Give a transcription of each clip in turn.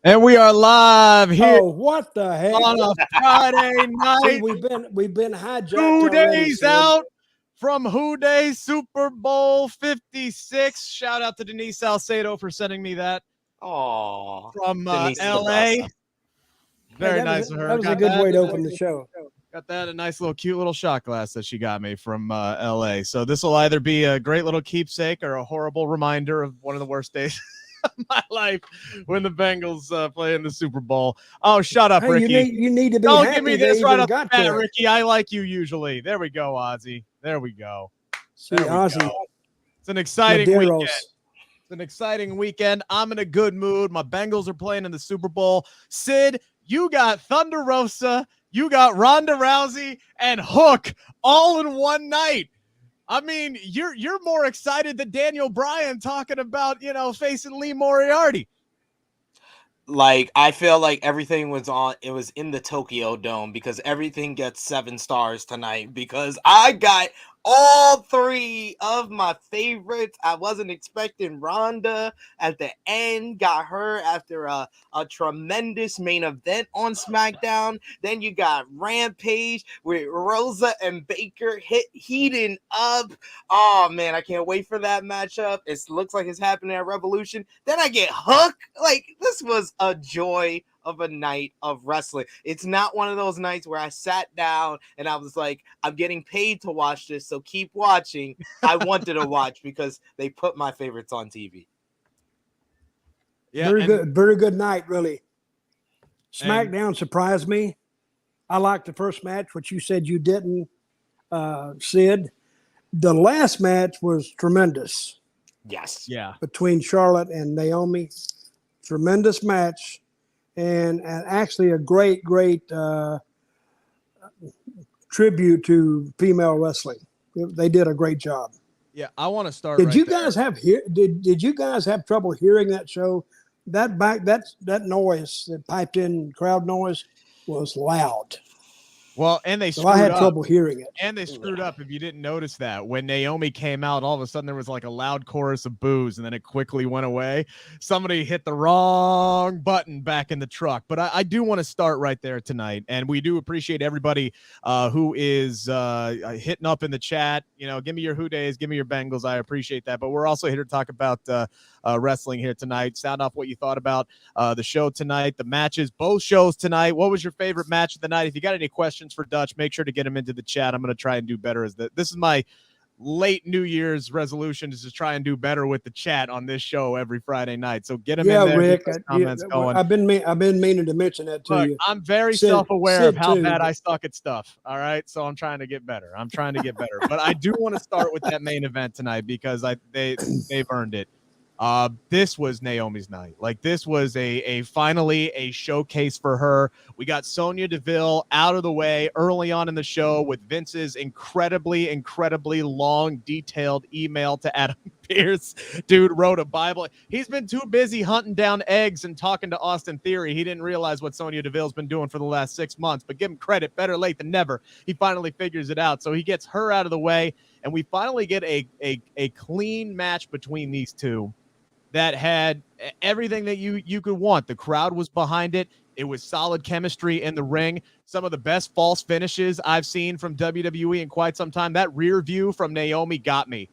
And we are live here Oh, what the heck? on a Friday See, night. we've been hijacked 2 already. days Sid. out from Who Day Super Bowl 56. Shout out to Denise Salcedo for sending me that Oh, from Denise is the LA. best. Very Hey, nice of her. That was a Got good that. way to open the show. Got that, a nice little cute little shot glass that she got me from LA. So this will either be a great little keepsake or a horrible reminder of one of the worst days of my life when the Bengals play in the Super Bowl. Oh, shut up, Hey, Ricky. you need to be Don't happy give me they this right even off the got bat, to it. Ricky. I like you usually. There we go, Ozzy. There we go. See, There we Ozzy, go. It's an exciting weekend. Medeiros. It's an exciting weekend. I'm in a good mood. My Bengals are playing in the Super Bowl. Sid, you got Thunder Rosa, you got Ronda Rousey, and Hook all in one night. I mean, you're more excited than Daniel Bryan talking about, facing Lee Moriarty. Like, I feel like everything was in the Tokyo Dome because everything gets 7 stars tonight because I got all 3 of my favorites. I wasn't expecting Ronda at the end, got her after a tremendous main event on SmackDown. Then you got Rampage with Rosa and Baker heating up. Oh man, I can't wait for that matchup. It looks like it's happening at Revolution. Then I get Hook. Like, this was a joy of a night of wrestling. It's not one of those nights where I sat down and I was like, I'm getting paid to watch this, so keep watching. I wanted to watch because they put my favorites on TV. Yeah, very good night, really. SmackDown surprised me. I liked the first match, which you said you didn't, Sid. The last match was tremendous. Yes. Yeah. Between Charlotte and Naomi. Tremendous match. And actually a great tribute to female wrestling. They did a great job. Yeah, I want to start. Did you guys have trouble hearing that show? That noise, that piped in crowd noise, was loud. Well, and they so I had trouble hearing it. And they screwed up. If you didn't notice that, when Naomi came out, all of a sudden there was like a loud chorus of boos, and then it quickly went away. Somebody hit the wrong button back in the truck. But I do want to start right there tonight, and we do appreciate everybody who is hitting up in the chat. Give me your Who Days, give me your Bengals. I appreciate that. But we're also here to talk about wrestling here tonight. Sound off what you thought about the show tonight, the matches, both shows tonight. What was your favorite match of the night? If you got any questions for Dutch, make sure to get them into the chat. I'm going to try and do better. This is my late New Year's resolution, is to try and do better with the chat on this show every Friday night. So get them in there. Rick, comments going. I've been meaning to mention that to you. I'm very self-aware of how bad I suck at stuff. All right, so I'm trying to get better. But I do want to start with that main event tonight because they've earned it. This was Naomi's night. Like, this was a finally a showcase for her. We got Sonya Deville out of the way early on in the show with Vince's incredibly long, detailed email to Adam Pearce. Dude wrote a Bible. He's been too busy hunting down eggs and talking to Austin Theory. He didn't realize what Sonya Deville's been doing for the last 6 months, but give him credit. Better late than never. He finally figures it out. So he gets her out of the way, and we finally get a clean match between these two that had everything that you could want. The crowd was behind it. It was solid chemistry in the ring. Some of the best false finishes I've seen from WWE in quite some time. That rear view from Naomi got me.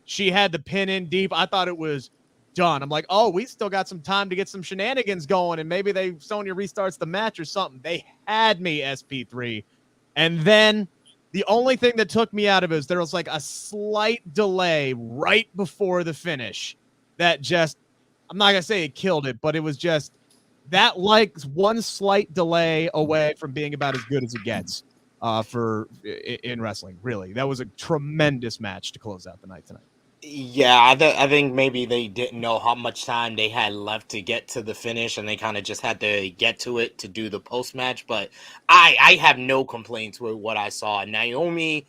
She had the pin in deep. I thought it was done. I'm like, oh, we still got some time to get some shenanigans going, and maybe Sonya restarts the match or something. They had me, SP3. And then the only thing that took me out of it is there was like a slight delay right before the finish that just, I'm not going to say it killed it, but it was just that, like, one slight delay away from being about as good as it gets in wrestling. Really, that was a tremendous match to close out the night tonight. Yeah, I think maybe they didn't know how much time they had left to get to the finish, and they kind of just had to get to it to do the post-match. But I have no complaints with what I saw. Naomi,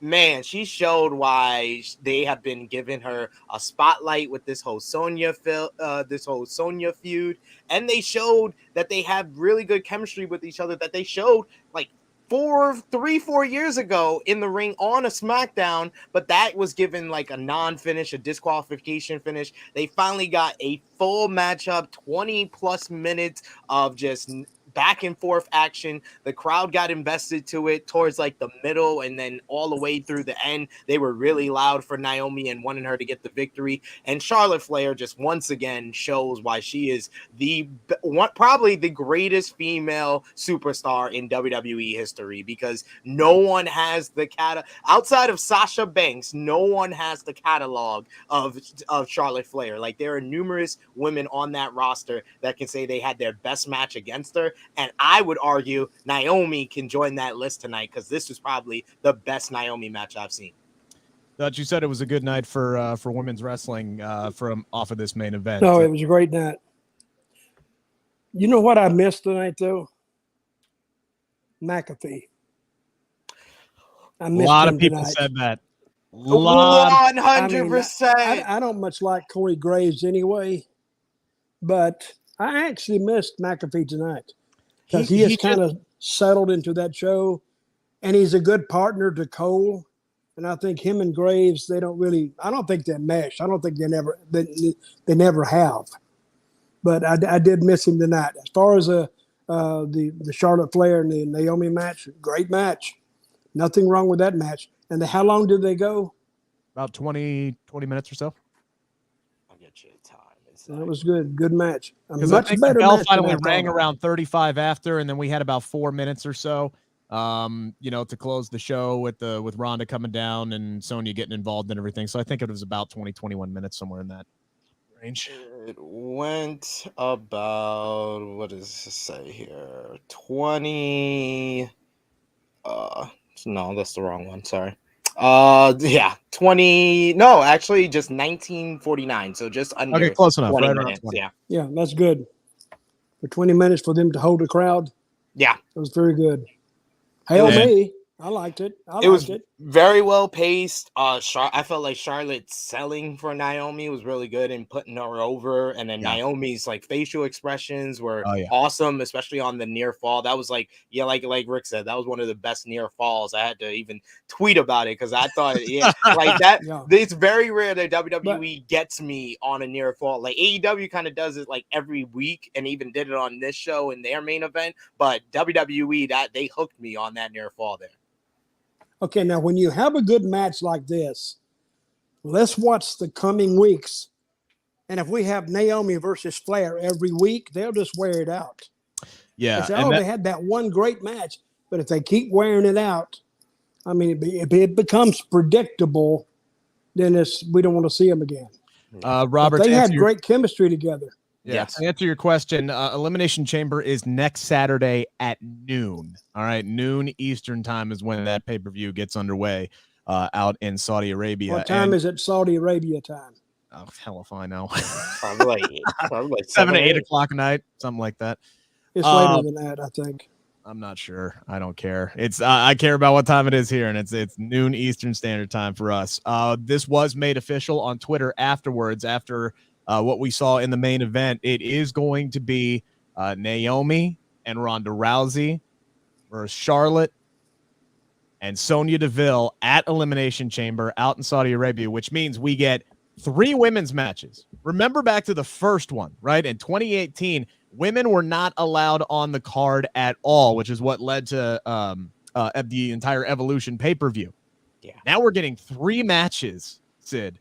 man, she showed why they have been giving her a spotlight with this whole Sonya feud, and they showed that they have really good chemistry with each other. That they showed, like, 4 years ago in the ring on a SmackDown, but that was given like a non-finish, a disqualification finish. They finally got a full matchup, 20 plus minutes of just back and forth action. The crowd got invested to it towards like the middle and then all the way through the end. They were really loud for Naomi and wanting her to get the victory. And Charlotte Flair just once again shows why she is probably the greatest female superstar in WWE history, because no one has the outside of Sasha Banks, no one has the catalog of Charlotte Flair. Like, there are numerous women on that roster that can say they had their best match against her. And I would argue Naomi can join that list tonight, because this was probably the best Naomi match I've seen. Dutch, you said it was a good night for women's wrestling from off of this main event. No, it was a great night. You know what I missed tonight, though? McAfee. A lot of people said that. 100%. I don't much like Corey Graves anyway, but I actually missed McAfee tonight, because he has kind of settled into that show, and he's a good partner to Cole. And I think him and Graves, I don't think they mesh. I don't think they never have. But I did miss him tonight. As far as the Charlotte Flair and the Naomi match, great match. Nothing wrong with that match. And how long did they go? About 20 minutes or so. I'll get you a time. That was good. Good match. Because I think the bell finally rang around 35 after, and then we had about 4 minutes or so, to close the show with Ronda coming down and Sonya getting involved and everything. So I think it was about 21 minutes, somewhere in that range. It went about, what does it say here? 20. No, that's the wrong one. Sorry. 20. No, actually, just 1949. So just under. Okay, close enough. 20 Right minutes. 20. Yeah, that's good. For 20 minutes for them to hold the crowd. Yeah, it was very good. Hail me. I liked it. It was very well paced. I felt like Charlotte's selling for Naomi was really good in putting her over, and then Naomi's like facial expressions were awesome, especially on the near fall. That was like Rick said, that was one of the best near falls. I had to even tweet about it because I thought, like that. It's very rare that WWE gets me on a near fall. Like AEW kind of does it like every week, and even did it on this show in their main event. But WWE, that they hooked me on that near fall there. Okay, now when you have a good match like this, let's watch the coming weeks. And if we have Naomi versus Flair every week, they'll just wear it out. Yeah. They say, they had that one great match. But if they keep wearing it out, I mean, if it becomes predictable, then we don't want to see them again. Robert, they had great chemistry together. Yes. To answer your question, Elimination Chamber is next Saturday at noon. All right, noon Eastern time is when that pay-per-view gets underway out in Saudi Arabia. What time is it Saudi Arabia time? Oh, hell if I know. Probably 7 to 8 o'clock at night, something like that. It's later than that, I think. I'm not sure. I don't care. It's I care about what time it is here, and it's noon Eastern Standard Time for us. This was made official on Twitter afterwards, after what we saw in the main event. It is going to be Naomi and Ronda Rousey versus Charlotte and Sonya Deville at Elimination Chamber out in Saudi Arabia, which means we get 3 women's matches. Remember back to the first one, right? In 2018, women were not allowed on the card at all, which is what led to the entire Evolution pay-per-view. Yeah. Now we're getting 3 matches, Sid,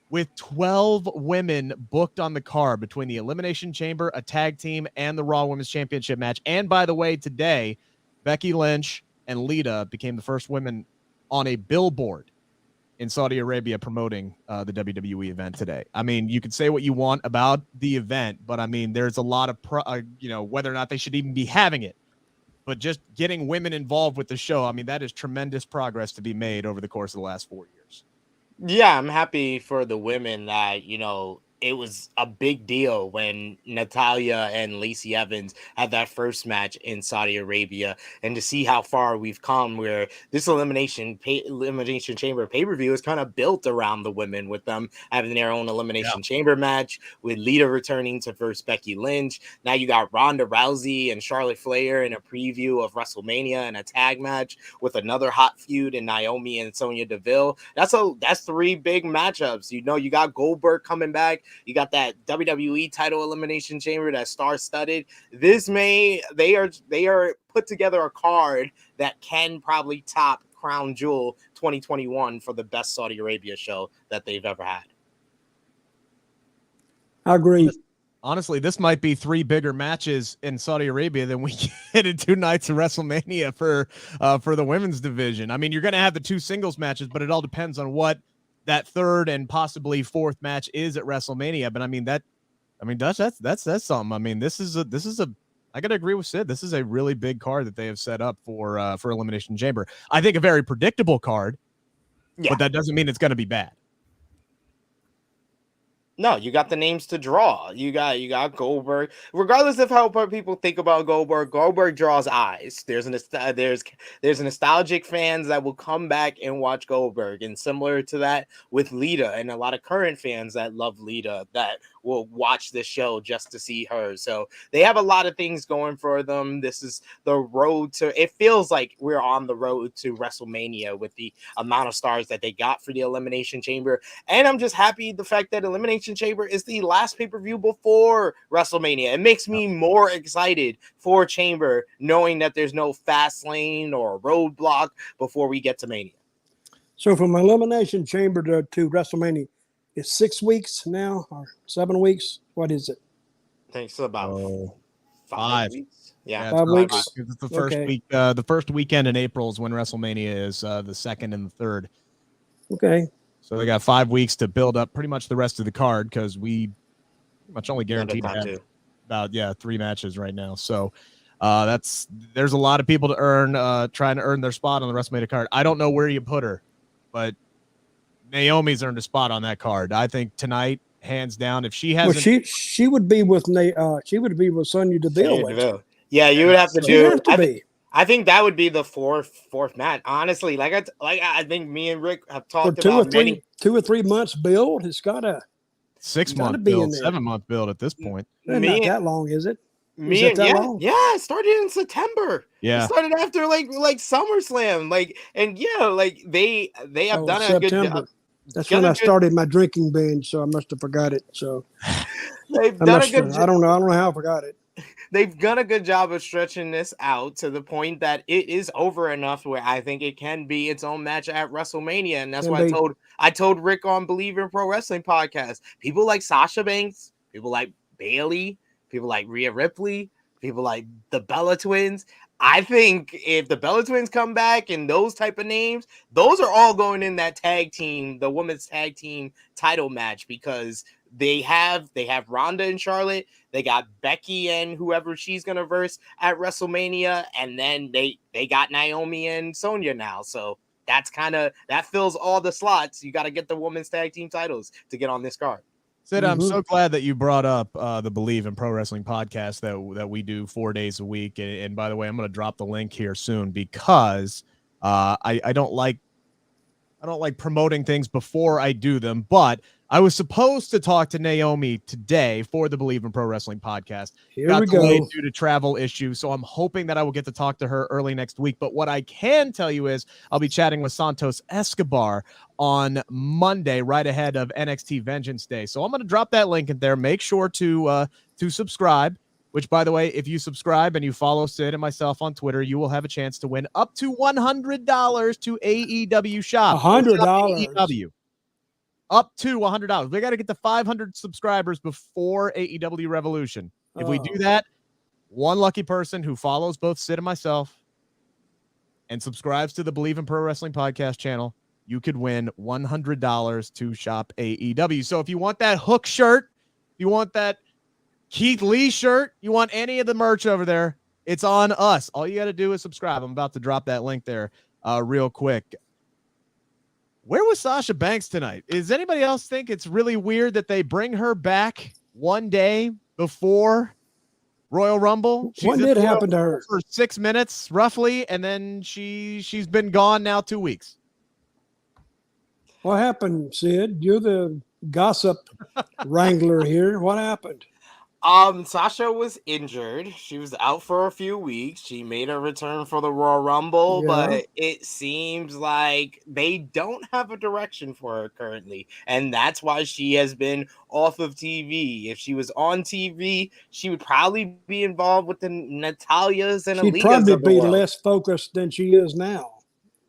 with 12 women booked on the card between the Elimination Chamber, a tag team, and the Raw Women's Championship match. And by the way, today, Becky Lynch and Lita became the first women on a billboard in Saudi Arabia promoting the WWE event today. I mean, you could say what you want about the event, but I mean, there's a lot of, whether or not they should even be having it. But just getting women involved with the show, I mean, that is tremendous progress to be made over the course of the last 4 years. Yeah, I'm happy for the women that, it was a big deal when Natalya and Lacey Evans had that first match in Saudi Arabia, and to see how far we've come, where this Elimination Chamber pay-per-view is kind of built around the women, with them having their own Elimination Chamber match, with Lita returning to versus Becky Lynch. Now you got Ronda Rousey and Charlotte Flair in a preview of WrestleMania and a tag match with another hot feud in Naomi and Sonya Deville. That's 3 big matchups. You know, you got Goldberg coming back. You got that WWE title Elimination Chamber that's star-studded. They are put together a card that can probably top Crown Jewel 2021 for the best Saudi Arabia show that they've ever had. I agree. Honestly, this might be 3 bigger matches in Saudi Arabia than we get in 2 nights of WrestleMania for the women's division. I mean, you're going to have the 2 singles matches, but it all depends on what that 3rd and possibly 4th match is at WrestleMania. But I mean, Dutch, that's something. I mean, this is a I got to agree with Sid. This is a really big card that they have set up for Elimination Chamber. I think a very predictable card, but that doesn't mean it's going to be bad. No, you got the names to draw. You got Goldberg. Regardless of how people think about Goldberg draws eyes. There's a nostalgic fans that will come back and watch Goldberg, and similar to that with Lita, and a lot of current fans that love Lita that will watch this show just to see her. So they have a lot of things going for them. This is the road to. It feels like we're on the road to WrestleMania with the amount of stars that they got for the Elimination Chamber, and I'm just happy the fact that Elimination Chamber is the last pay-per-view before WrestleMania. It makes me more excited for Chamber, knowing that there's no fast lane or roadblock before we get to Mania. So from Elimination Chamber to WrestleMania, it's 6 weeks now or 7 weeks. What is it? I think it's about 5 weeks. Yeah, 5 weeks. It's the first week. The first weekend in April is when WrestleMania is. The 2nd and the 3rd. Okay. So they got 5 weeks to build up pretty much the rest of the card, because we pretty much only guaranteed to have about 3 matches right now. So there's a lot of people to trying to earn their spot on the WrestleMania card. I don't know where you put her, but Naomi's earned a spot on that card. I think tonight, hands down, if she hasn't, she would be with Sonya Deville. Yeah, you would have to do. Be. I think that would be the fourth match. Honestly, I think me and Rick have talked for about 2 or 3 months build. It's got a 6-month build, 7-month build at this point. Not that long, is it? Long? Yeah, it started in September. Yeah, it started after like SummerSlam. They have done a good job. That's when I started my drinking binge, so I must have forgot it. So they've done a good job. I don't know how I forgot it. They've done a good job of stretching this out to the point that it is over enough where I think it can be its own match at WrestleMania. And that's why I told Rick on Believe in Pro Wrestling podcast, people like Sasha Banks, people like Bayley, people like Rhea Ripley, people like the Bella Twins. I think if the Bella Twins come back and those type of names, those are all going in that tag team, the women's tag team title match, because they have Ronda and Charlotte, they got Becky and whoever she's gonna verse at WrestleMania, and then they got Naomi and Sonya now. So that fills all the slots. You got to get the women's tag team titles to get on this card. Sid, I'm so glad that you brought up the Believe in Pro Wrestling podcast that we do 4 days a week. And by the way, I'm going to drop the link here soon, because I don't like promoting things before I do them. But I was supposed to talk to Naomi today for the Believe in Pro Wrestling podcast. Got delayed due to travel issues, so I'm hoping that I will get to talk to her early next week. But what I can tell you is I'll be chatting with Santos Escobar on Monday, right ahead of NXT Vengeance Day. So I'm going to drop that link in there. Make sure to subscribe, which, by the way, if you subscribe and you follow Sid and myself on Twitter, you will have a chance to win up to $100 to AEW Shop. $100. Up to $100. We got to get to 500 subscribers before AEW Revolution. If we do that, one lucky person who follows both Sid and myself and subscribes to the Believe in Pro Wrestling podcast channel, you could win $100 to shop AEW. So if you want that Hook shirt, you want that Keith Lee shirt, you want any of the merch over there, it's on us. All you got to do is subscribe. I'm about to drop that link there real quick. Where was Sasha Banks tonight? Does anybody else think it's really weird that they bring her back one day before Royal Rumble? What did happen to her? For 6 minutes, roughly, and then she's been gone now 2 weeks. What happened, Sid? You're the gossip wrangler here. What happened? Sasha was injured. She was out for a few weeks. She made a return for the Royal Rumble, but it seems like they don't have a direction for her currently, and that's why she has been off of TV. If she was on TV, she would probably be involved with the Natalyas and Aaliyahs. She'd probably be less focused than she is now.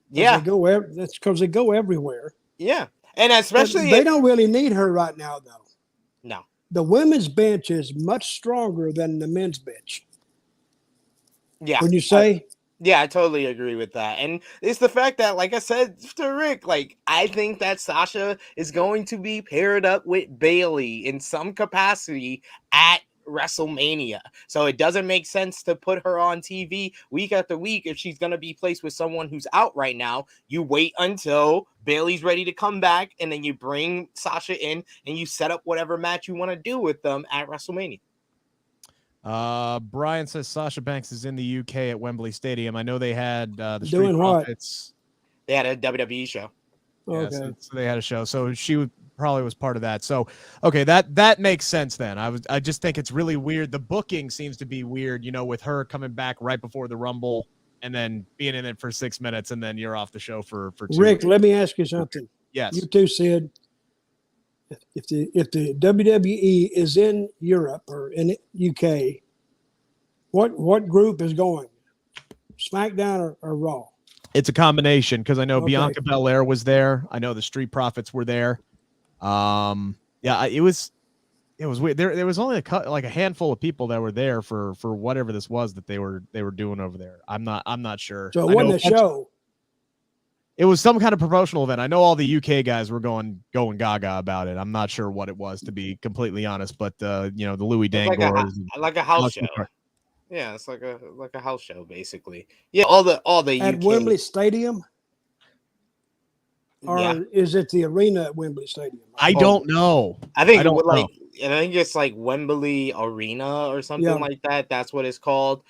Yeah, that's because they go everywhere. Yeah, and especially they don't really need her right now, though. No. The women's bench is much stronger than the men's bench. Yeah. When you say? Yeah, I totally agree with that. And it's the fact that, like I said to Rick, like, I think that Sasha is going to be paired up with Bayley in some capacity at WrestleMania. So it doesn't make sense to put her on TV week after week if she's going to be placed with someone who's out right now. You wait until Bayley's ready to come back, and then you bring Sasha in and you set up whatever match you want to do with them at WrestleMania. Brian says Sasha Banks is in the UK at Wembley Stadium. I know they had the Street Doing Profits. They had a WWE show. Yeah, okay. so they had a show. So she probably was part of that. So, okay, that makes sense then. I just think it's really weird. The booking seems to be weird, with her coming back right before the Rumble and then being in it for 6 minutes and then you're off the show for 2 Rick, weeks. let me ask you something. Yes. You too, Sid. If the WWE is in Europe or in UK, what group is going? SmackDown or Raw? It's a combination because I know Bianca Belair was there. I know the Street Profits were there. It was weird. There was only a handful of people that were there for whatever this was that they were doing over there. I'm not sure. So it wasn't a show. It was some kind of promotional event. I know all the UK guys were going gaga about it. I'm not sure what it was, to be completely honest. But the Louis Dangors, like a house show. Yeah, it's like a house show basically. Yeah, all the at UK. Wembley Stadium. Or is it the arena at Wembley Stadium? I don't know. I think it's like Wembley Arena or something like that. That's what it's called.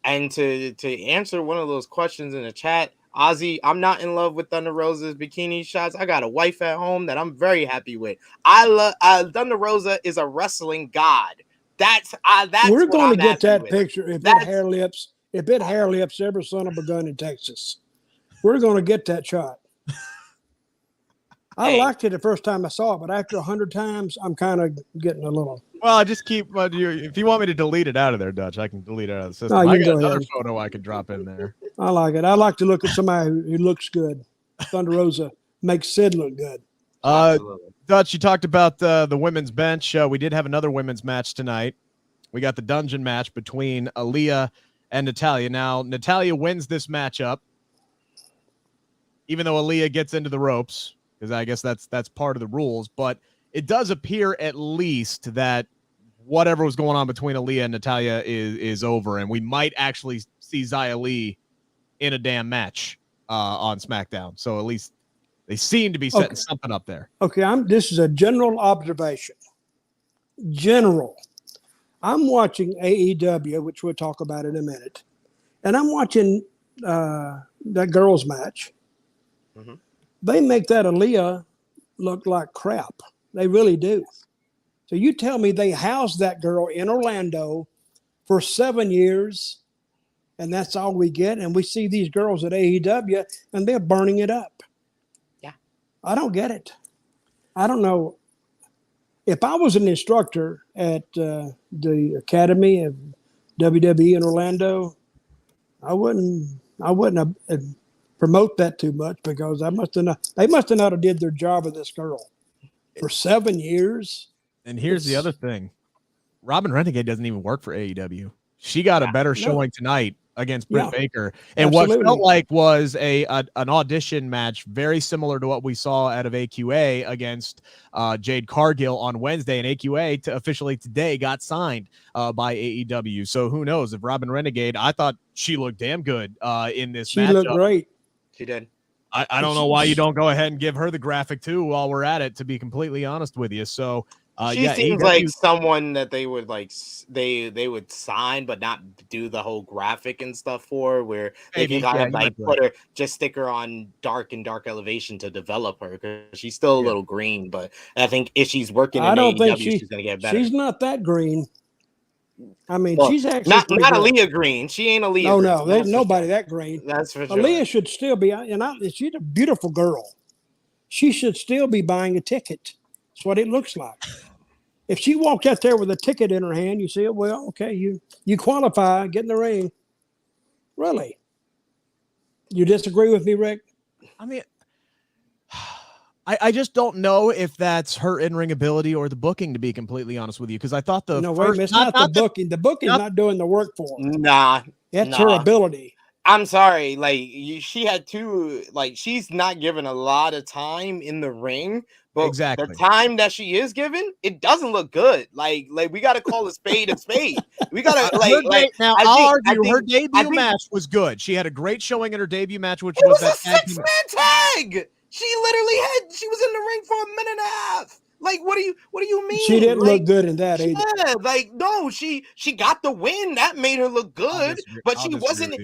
And to answer one of those questions in the chat, Ozzy, I'm not in love with Thunder Rosa's bikini shots. I got a wife at home that I'm very happy with. Thunder Rosa is a wrestling god. That's we're going to get that picture if it hair lips every son of a gun in Texas. We're going to get that shot. I liked it the first time I saw it, but after 100 times, I'm kind of getting a little. Well, I just keep. If you want me to delete it out of there, Dutch, I can delete it out of the system. No, I got another photo I could drop in there. I like it. I like to look at somebody who looks good. Thunder Rosa makes Sid look good. Dutch, you talked about the women's bench. We did have another women's match tonight. We got the dungeon match between Aaliyah and Natalya. Now, Natalya wins this matchup, even though Aaliyah gets into the ropes, because I guess that's part of the rules. But it does appear at least that whatever was going on between Aaliyah and Natalya is over, and we might actually see Xia Li in a damn match on SmackDown. So at least they seem to be setting something up there. Okay, this is a general observation. I'm watching AEW, which we'll talk about in a minute, and I'm watching that girls' match. Mm-hmm. They make that Aaliyah look like crap. They really do. So you tell me they housed that girl in Orlando for 7 years, and that's all we get, and we see these girls at AEW, and they're burning it up. Yeah. I don't get it. I don't know. If I was an instructor at the Academy of WWE in Orlando, I wouldn't promote that too much, because they must have not did their job with this girl for 7 years. And here's the other thing. Robin Renegade doesn't even work for AEW. She got a better showing tonight against Britt Baker. And what felt like was an audition match very similar to what we saw out of AQA against Jade Cargill on Wednesday. And AQA officially today got signed by AEW. So who knows if Robin Renegade, I thought she looked damn good in this matchup. She looked great. She did. I don't know why you don't go ahead and give her the graphic too while we're at it, to be completely honest with you. So she seems like someone that they would they would sign but not do the whole graphic and stuff for, where they can kind of like stick her on dark elevation to develop her, because she's still a little green. But I think if she's working in AEW, she's gonna get better. She's not that green. I mean, she's actually not Aaliyah green. She ain't Aaliyah. No, there's nobody that green. That's for sure. Aaliyah should still be, she's a beautiful girl. She should still be buying a ticket. That's what it looks like. If she walked out there with a ticket in her hand, you see it. Well, okay, you qualify, get in the ring. Really? You disagree with me, Rick? I mean, I just don't know if that's her in-ring ability or the booking, to be completely honest with you, because I thought it's not the booking. The booking's not doing the work for her. Nah. That's her ability. I'm sorry. She had to, she's not given a lot of time in the ring. But exactly. The time that she is given, it doesn't look good. Like we got to call a spade a spade. We got to now. I'll argue her debut match was good. She had a great showing in her debut match, which was a 6-man tag. She was in the ring for a minute and a half. Like, what do you mean? She didn't look good in that either. Yeah, no, she got the win. That made her look good, but she wasn't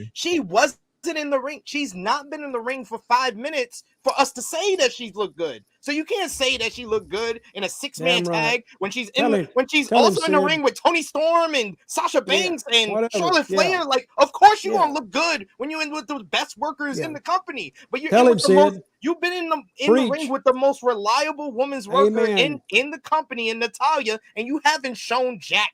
in the ring. She's not been in the ring for 5 minutes for us to say that she's looked good. So you can't say that she looked good in a 6-man tag when she's also in the ring with Toni Storm and Sasha Banks and Charlotte Flair. Yeah. Like, of course you gonna look good when you're in with the best workers in the company. But you've been in the ring with the most reliable women's worker in the company, in Natalya, and you haven't shown jack.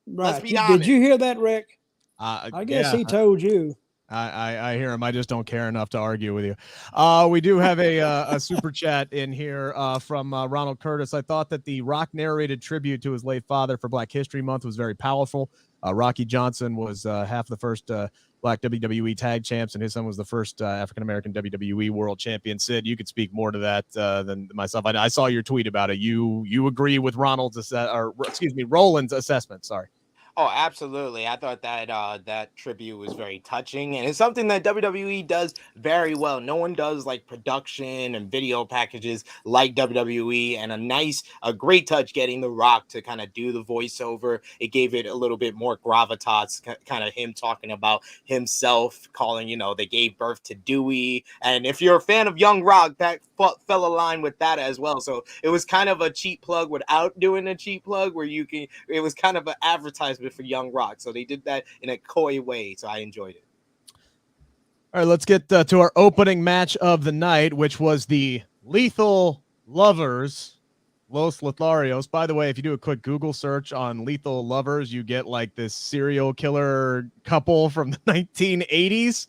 Right. Let's be honest. Did you hear that, Rick? I guess he told you. I hear him. I just don't care enough to argue with you. We do have a super chat in here from Ronald Curtis. I thought that the Rock narrated tribute to his late father for Black History Month was very powerful. Rocky Johnson was half the first Black WWE tag champs, and his son was the first African-American WWE world champion. Sid, you could speak more to that than myself. I saw your tweet about it. You agree with Roland's assessment. Sorry. Oh, absolutely. I thought that that tribute was very touching, and it's something that WWE does very well. No one does production and video packages like WWE, and a great touch getting The Rock to kind of do the voiceover. It gave it a little bit more gravitas, kind of him talking about himself, calling, they gave birth to Dewey. And if you're a fan of Young Rock, that fell aligned with that as well. So it was kind of a cheap plug without doing a cheap plug, where it was kind of an advertisement for Young Rock. So they did that in a coy way. So I enjoyed it. All right, let's get to our opening match of the night, which was the Lethal Lovers, Los Lotharios. By the way, if you do a quick Google search on Lethal Lovers, you get this serial killer couple from the 1980s.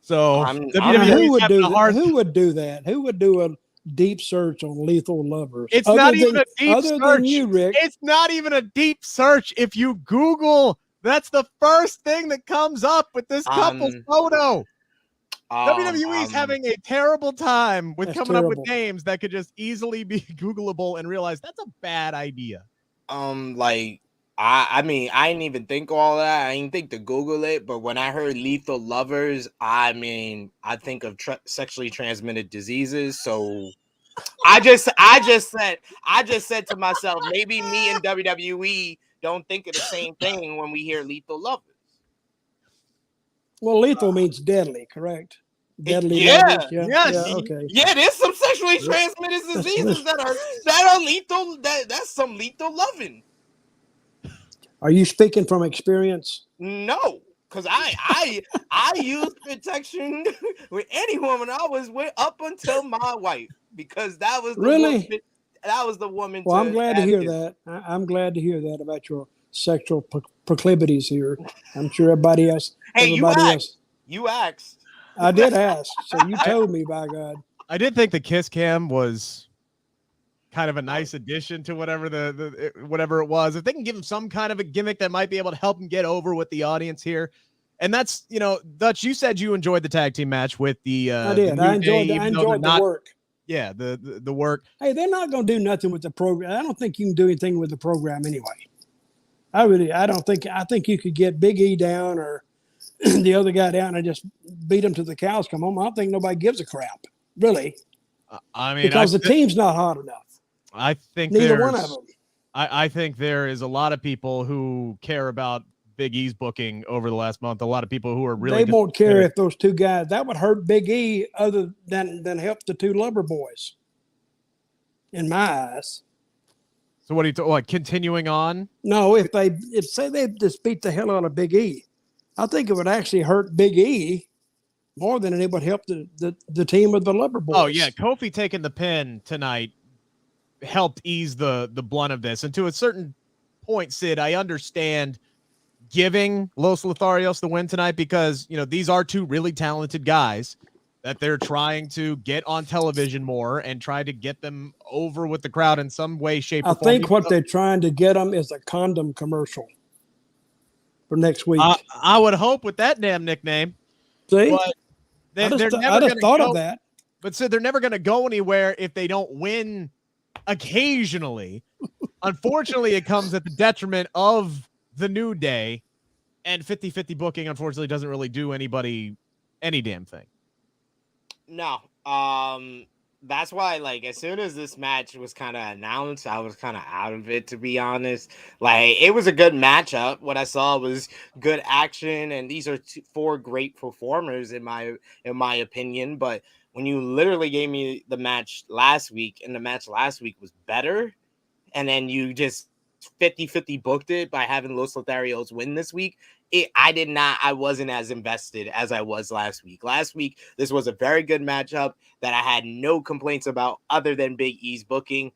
So who would do that? Who would do a deep search on Lethal Lovers? It's not even a deep search. You, Rick. It's not even a deep search. If you Google, that's the first thing that comes up with this couple's photo. WWE is having a terrible time with coming up with names that could just easily be Googleable and realize that's a bad idea. I mean, I didn't even think all that. I didn't think to Google it, but when I heard Lethal Lovers, I think of sexually transmitted diseases. So I just said to myself, maybe me and WWE don't think of the same thing when we hear Lethal Lovers. Well, lethal means deadly, correct? Deadly. Yeah. Okay. Yeah, there's some sexually transmitted diseases that are lethal. That's some lethal loving. Are you speaking from experience? No, because I used protection with any woman I was with up until my wife, because that was the woman. Well, I'm glad to hear that. I'm glad to hear that about your sexual proclivities here. I'm sure everybody else. Hey, you asked. I did ask, so you told me. By God, I did think the kiss cam was kind of a nice addition to whatever it was. If they can give him some kind of a gimmick that might be able to help him get over with the audience here. And that's, Dutch, you said you enjoyed the tag team match with the I did. I enjoyed the work. Yeah, the work. Hey, they're not going to do nothing with the program. I don't think you can do anything with the program anyway. I think you could get Big E down or the other guy down and just beat him to the cows come home. I don't think nobody gives a crap, really. I mean, because the team's not hot enough. I think neither one of them. I think there is a lot of people who care about Big E's booking over the last month. A lot of people who are really they won't care if those two guys that would hurt Big E other than help the two Lumber Boys. In my eyes. So what are you like continuing on? No, if say they just beat the hell out of Big E, I think it would actually hurt Big E more than it would help the team of the Lumber Boys. Oh yeah, Kofi taking the pin tonight helped ease the blunt of this. And to a certain point, Sid, I understand giving Los Lotharios the win tonight because, you know, these are two really talented guys that they're trying to get on television more and try to get them over with the crowd in some way, shape, or form. I think what they're trying to get them is a condom commercial for next week. I would hope with that damn nickname. See? But I just thought of that. But Sid, they're never going to go anywhere if they don't win occasionally. Unfortunately, it comes at the detriment of the New Day, and 50-50 booking, unfortunately, doesn't really do anybody any damn thing. No. That's why, like, as soon as this match was kind of announced, I was kind of out of it, to be honest. Like, it was a good matchup. What I saw was good action, and these are four great performers in my opinion. But when you literally gave me the match last week, and the match last week was better, and then you just 50-50 booked it by having Los Lotharios win this week, I wasn't as invested as I was last week. Last week, this was a very good matchup that I had no complaints about other than Big E's booking.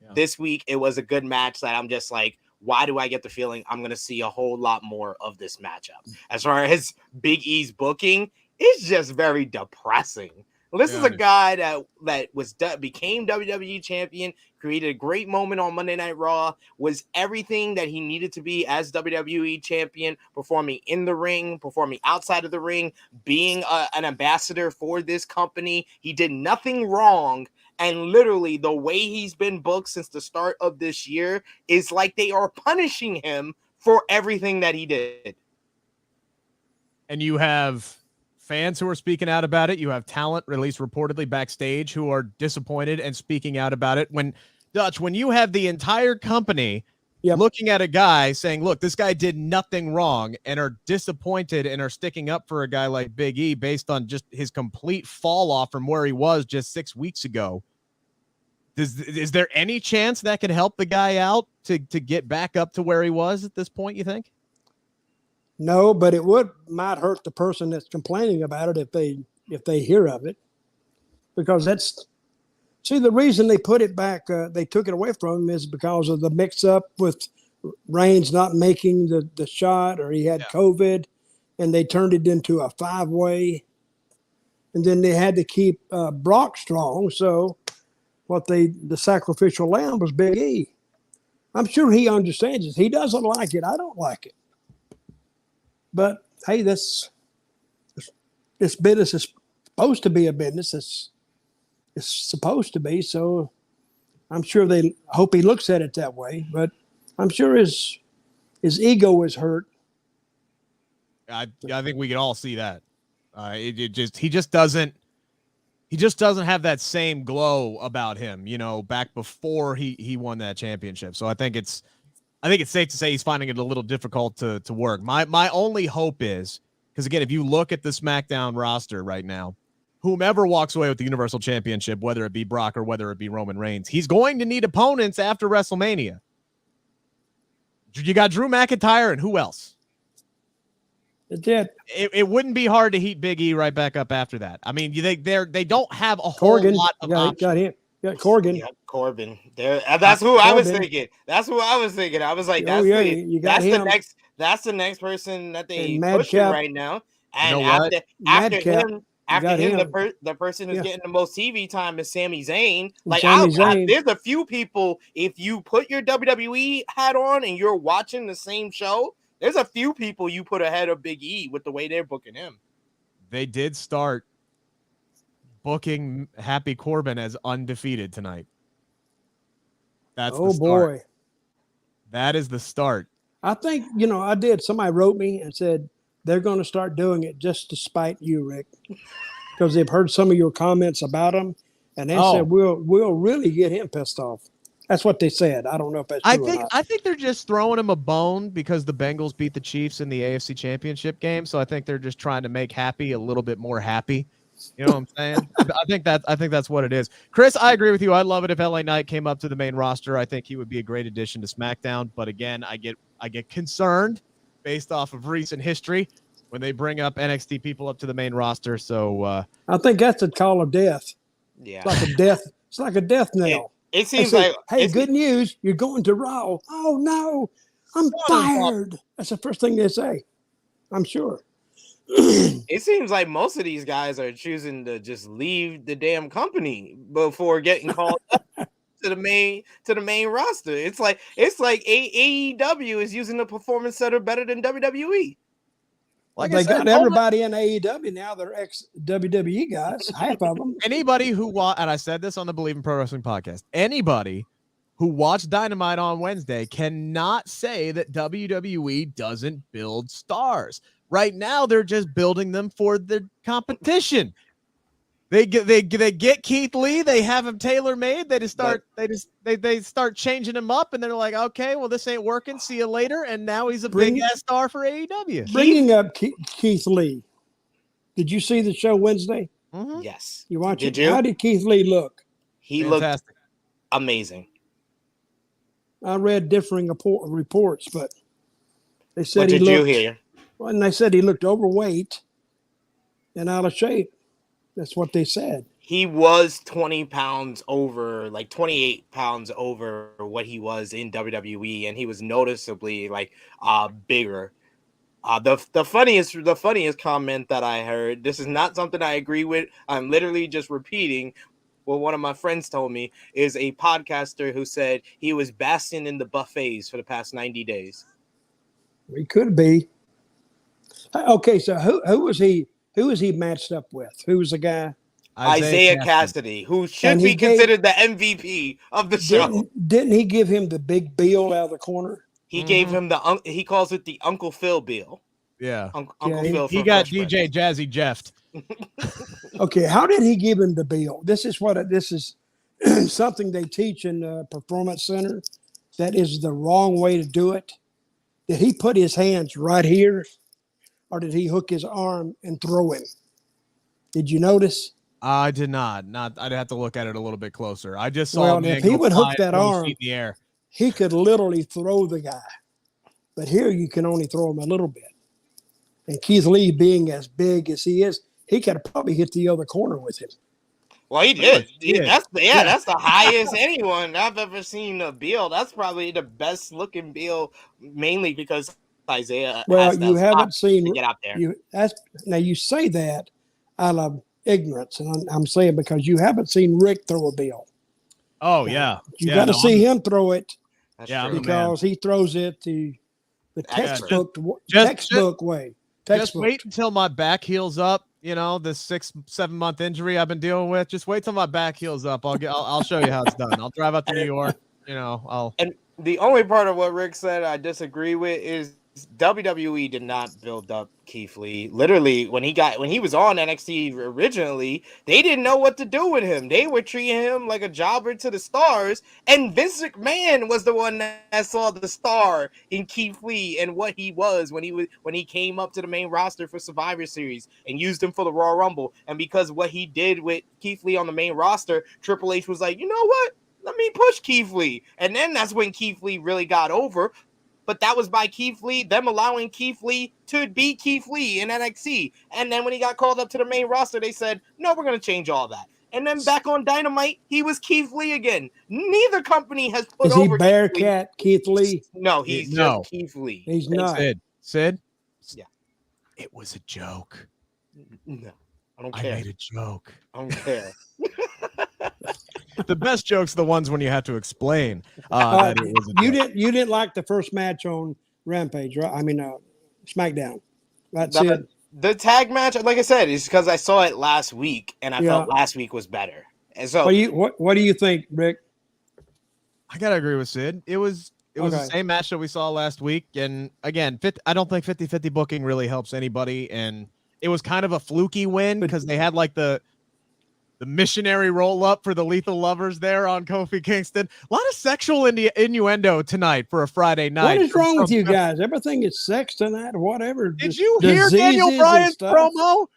Yeah. This week, it was a good match that I'm just like, why do I get the feeling I'm going to see a whole lot more of this matchup? As far as Big E's booking, it's just very depressing. This is a guy that became WWE champion, created a great moment on Monday Night Raw, was everything that he needed to be as WWE champion, performing in the ring, performing outside of the ring, being an ambassador for this company. He did nothing wrong. And literally the way he's been booked since the start of this year is like they are punishing him for everything that he did. And you have fans who are speaking out about it. You have talent released reportedly backstage who are disappointed and speaking out about it. When you have the entire company looking at a guy saying, look, this guy did nothing wrong, and are disappointed and are sticking up for a guy like Big E based on just his complete fall off from where he was just 6 weeks ago. Is there any chance that could help the guy out to get back up to where he was at this point, you think? No, but it might hurt the person that's complaining about it if they hear of it, because the reason they put it back, they took it away from him is because of the mix-up with Reigns not making the shot, or he had COVID, and they turned it into a 5-way, and then they had to keep Brock strong. So the sacrificial lamb was Big E. I'm sure he understands it. He doesn't like it. I don't like it. But hey, this business is supposed to be a business. It's supposed to be. So I'm sure they hope he looks at it that way. But I'm sure his ego is hurt. I think we can all see that. He just doesn't have that same glow about him, you know, back before he won that championship. So I think it's safe to say he's finding it a little difficult to work. My only hope is, because again, if you look at the SmackDown roster right now, whomever walks away with the Universal Championship, whether it be Brock or whether it be Roman Reigns, he's going to need opponents after WrestleMania. You got Drew McIntyre, and who else? It wouldn't be hard to heat Big E right back up after that. I mean, they don't have a whole lot of options. Got him. Got Corbin. Yeah, Corbin. That's who I was thinking. That's who I was thinking. I was like, that's the next person that they pushing right now. And after him, the person who's getting the most TV time is Sami Zayn. Like, there's a few people, if you put your WWE hat on and you're watching the same show, there's a few people you put ahead of Big E with the way they're booking him. They did start booking Happy Corbin as undefeated tonight. That's the start. Boy. That is the start. I think, somebody wrote me and said, they're going to start doing it just to spite you, Rick, because they've heard some of your comments about him, and they said we'll really get him pissed off. That's what they said. I don't know if that's true or not. I think they're just throwing him a bone because the Bengals beat the Chiefs in the AFC Championship game. So I think they're just trying to make Happy a little bit more happy. You know what I'm saying? I think that's what it is. Chris, I agree with you. I'd love it if LA Knight came up to the main roster. I think he would be a great addition to SmackDown. But again, I get concerned based off of recent history when they bring up NXT people up to the main roster. So I think that's a call of death. Yeah, it's like a death. It's like a death knell. It seems like, hey, good news, you're going to Raw. Oh no, I'm fired. That's the first thing they say, I'm sure. It seems like most of these guys are choosing to just leave the damn company before getting called up to the main roster. It's like AEW is using the Performance Center better than WWE. Like they got everybody in AEW now. They're ex-WWE guys, half of them. Anybody who and I said this on the Believe in Pro Wrestling podcast, anybody who watched Dynamite on Wednesday cannot say that WWE doesn't build stars. Right now, they're just building them for the competition. They get Keith Lee. They have him tailor made. They start changing him up, and they're like, okay, well, this ain't working. See you later. And now he's a big ass star for AEW. Bringing up Keith Lee. Did you see the show Wednesday? Mm-hmm. Yes. You watch it? How did Keith Lee look? He Fantastic. Looked amazing. I read differing reports, but they said what did you hear? Well, and they said he looked overweight and out of shape. That's what they said. He was 20 pounds over, like 28 pounds over what he was in WWE, and he was noticeably bigger. The funniest comment that I heard, this is not something I agree with. I'm literally just repeating what one of my friends told me, is a podcaster who said he was basking in the buffets for the past 90 days. He could be. Okay, so who was he? Who was he matched up with? Who was the guy? Isaiah Cassidy, who should be considered the MVP of the show. Didn't he give him the big bill out of the corner? He gave him he calls it the Uncle Phil bill. Yeah. Uncle Phil. He got DJ Jazzy Jeffed. Okay, how did he give him the bill? This is something they teach in the Performance Center. That is the wrong way to do it. Did he put his hands right here, or did he hook his arm and throw him? Did you notice? I did not. I'd have to look at it a little bit closer. I just saw. Well, if he would hook that arm in the air, he could literally throw the guy. But here you can only throw him a little bit. And Keith Lee, being as big as he is, he could probably hit the other corner with him. Well, he did. That's the highest anyone I've ever seen a bill. That's probably the best looking bill, mainly because Isaiah. Well, you haven't seen. Get out there. Now you say that out of ignorance, and I'm saying because you haven't seen Rick throw a bill. Oh yeah, you got to see him throw it. Because he throws it the textbook way. Just wait until my back heals up. You know, this 6-7 month injury I've been dealing with. Just wait till my back heals up. I'll show you how it's done. I'll drive out to New York. And the only part of what Rick said I disagree with is WWE did not build up Keith Lee. Literally, when he was on NXT originally, they didn't know what to do with him. They were treating him like a jobber to the stars, and Vince McMahon was the one that saw the star in Keith Lee and what he was when he came up to the main roster for Survivor Series and used him for the Royal Rumble. And because what he did with Keith Lee on the main roster, Triple H was like, you know what? Let me push Keith Lee. And then that's when Keith Lee really got over. But that was by Keith Lee, them allowing Keith Lee to be Keith Lee in NXT. And then when he got called up to the main roster, they said, no, we're going to change all that. And then back on Dynamite, he was Keith Lee again. Neither company has put over. Is he Bearcat Keith Lee? No, he's just Keith Lee. He's not. Sid? Yeah. It was a joke. No, I don't care. I made a joke. I don't care. The best jokes are the ones when you have to explain. You didn't like the first match on Rampage, right? I mean, SmackDown. That's it. The tag match, like I said, is because I saw it last week, and I felt last week was better. And so, what do you think, Rick? I gotta agree with Sid. It was It was the same match that we saw last week. And again, I don't think 50-50 booking really helps anybody. And it was kind of a fluky win because they had like the missionary roll up for the Lethal Lovers there on Kofi Kingston. A lot of sexual innuendo tonight for a Friday night. What is wrong with you guys? Everything is sex tonight or whatever. Did you hear Daniel Bryan's promo?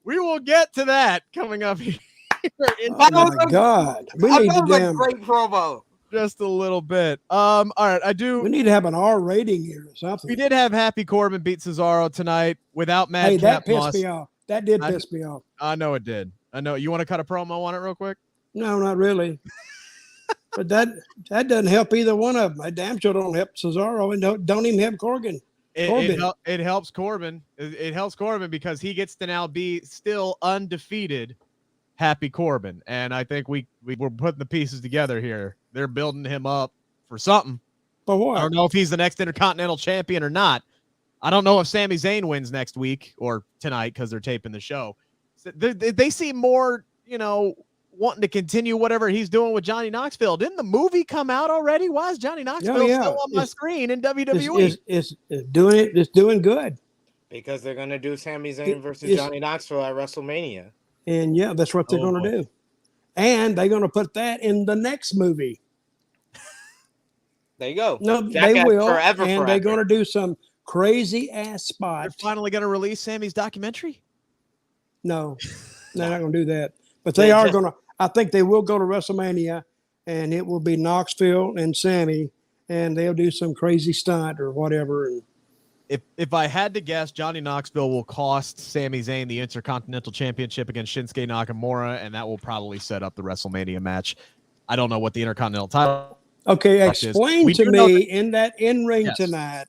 We will get to that coming up here. Oh my God. We need to great promo. Just a little bit. All right, we need to have an R rating here or something. We did have Happy Corbin beat Cesaro tonight without Madcap Moss. Hey, that pissed me off. That did piss me off. I know it did. I know. You want to cut a promo on it real quick? No, not really. But that doesn't help either one of them. I damn sure don't help Cesaro and don't even help Corbin. It helps Corbin. It helps Corbin because he gets to now be still undefeated Happy Corbin. And I think we're putting the pieces together here. They're building him up for something. For what? I don't know if he's the next Intercontinental Champion or not. I don't know if Sami Zayn wins next week or tonight because they're taping the show. They seem more, wanting to continue whatever he's doing with Johnny Knoxville. Didn't the movie come out already? Why is Johnny Knoxville still on my screen in WWE? It's doing good. Because they're going to do Sami Zayn versus Johnny Knoxville at WrestleMania. And yeah, that's what they're going to do. And they're going to put that in the next movie. There you go. No, they will. And they're going to do some crazy ass spots. They're finally going to release Sammy's documentary? No, they're not going to do that. But they are going to. I think they will go to WrestleMania, and it will be Knoxville and Sami, and they'll do some crazy stunt or whatever. And if I had to guess, Johnny Knoxville will cost Sami Zayn the Intercontinental Championship against Shinsuke Nakamura, and that will probably set up the WrestleMania match. I don't know what the Intercontinental title. Okay, explain to me in that in-ring tonight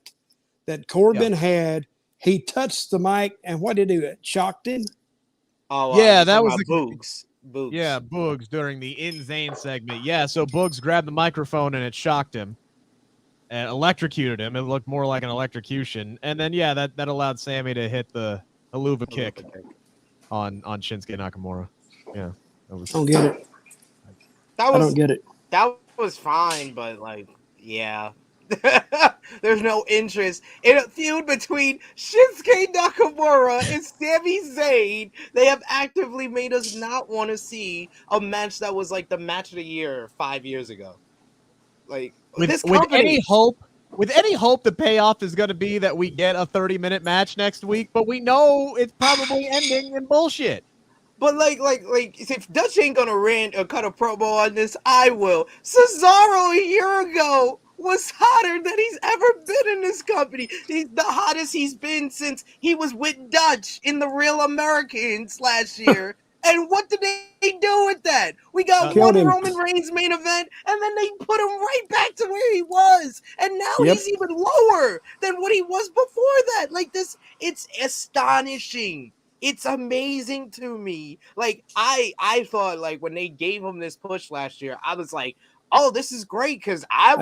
that Corbin had. He touched the mic, and what did he do? It shocked him. Oh, yeah, that was the Boogs. Yeah, Boogs during the In Zayn segment. Yeah, so Boogs grabbed the microphone and it shocked him and electrocuted him. It looked more like an electrocution. And then, that allowed Sami to hit the Haluva kick on Shinsuke Nakamura. Yeah. I don't get it. I don't get it. That was fine, but yeah. There's no interest in a feud between Shinsuke Nakamura and Sami Zayn. They have actively made us not want to see a match that was like the match of the year 5 years ago. With any hope, the payoff is going to be that we get a 30-minute match next week, but we know it's probably ending in bullshit. But if Dutch ain't gonna rant or cut a promo on this, I will. Cesaro a year ago was hotter than he's ever been in this company. He's the hottest he's been since he was with Dutch in the Real Americans last year. And what did they do with that? We got one Roman Reigns main event, and then they put him right back to where he was. And now he's even lower than what he was before that. It's astonishing. It's amazing to me. I thought when they gave him this push last year, I was like, oh, this is great, because I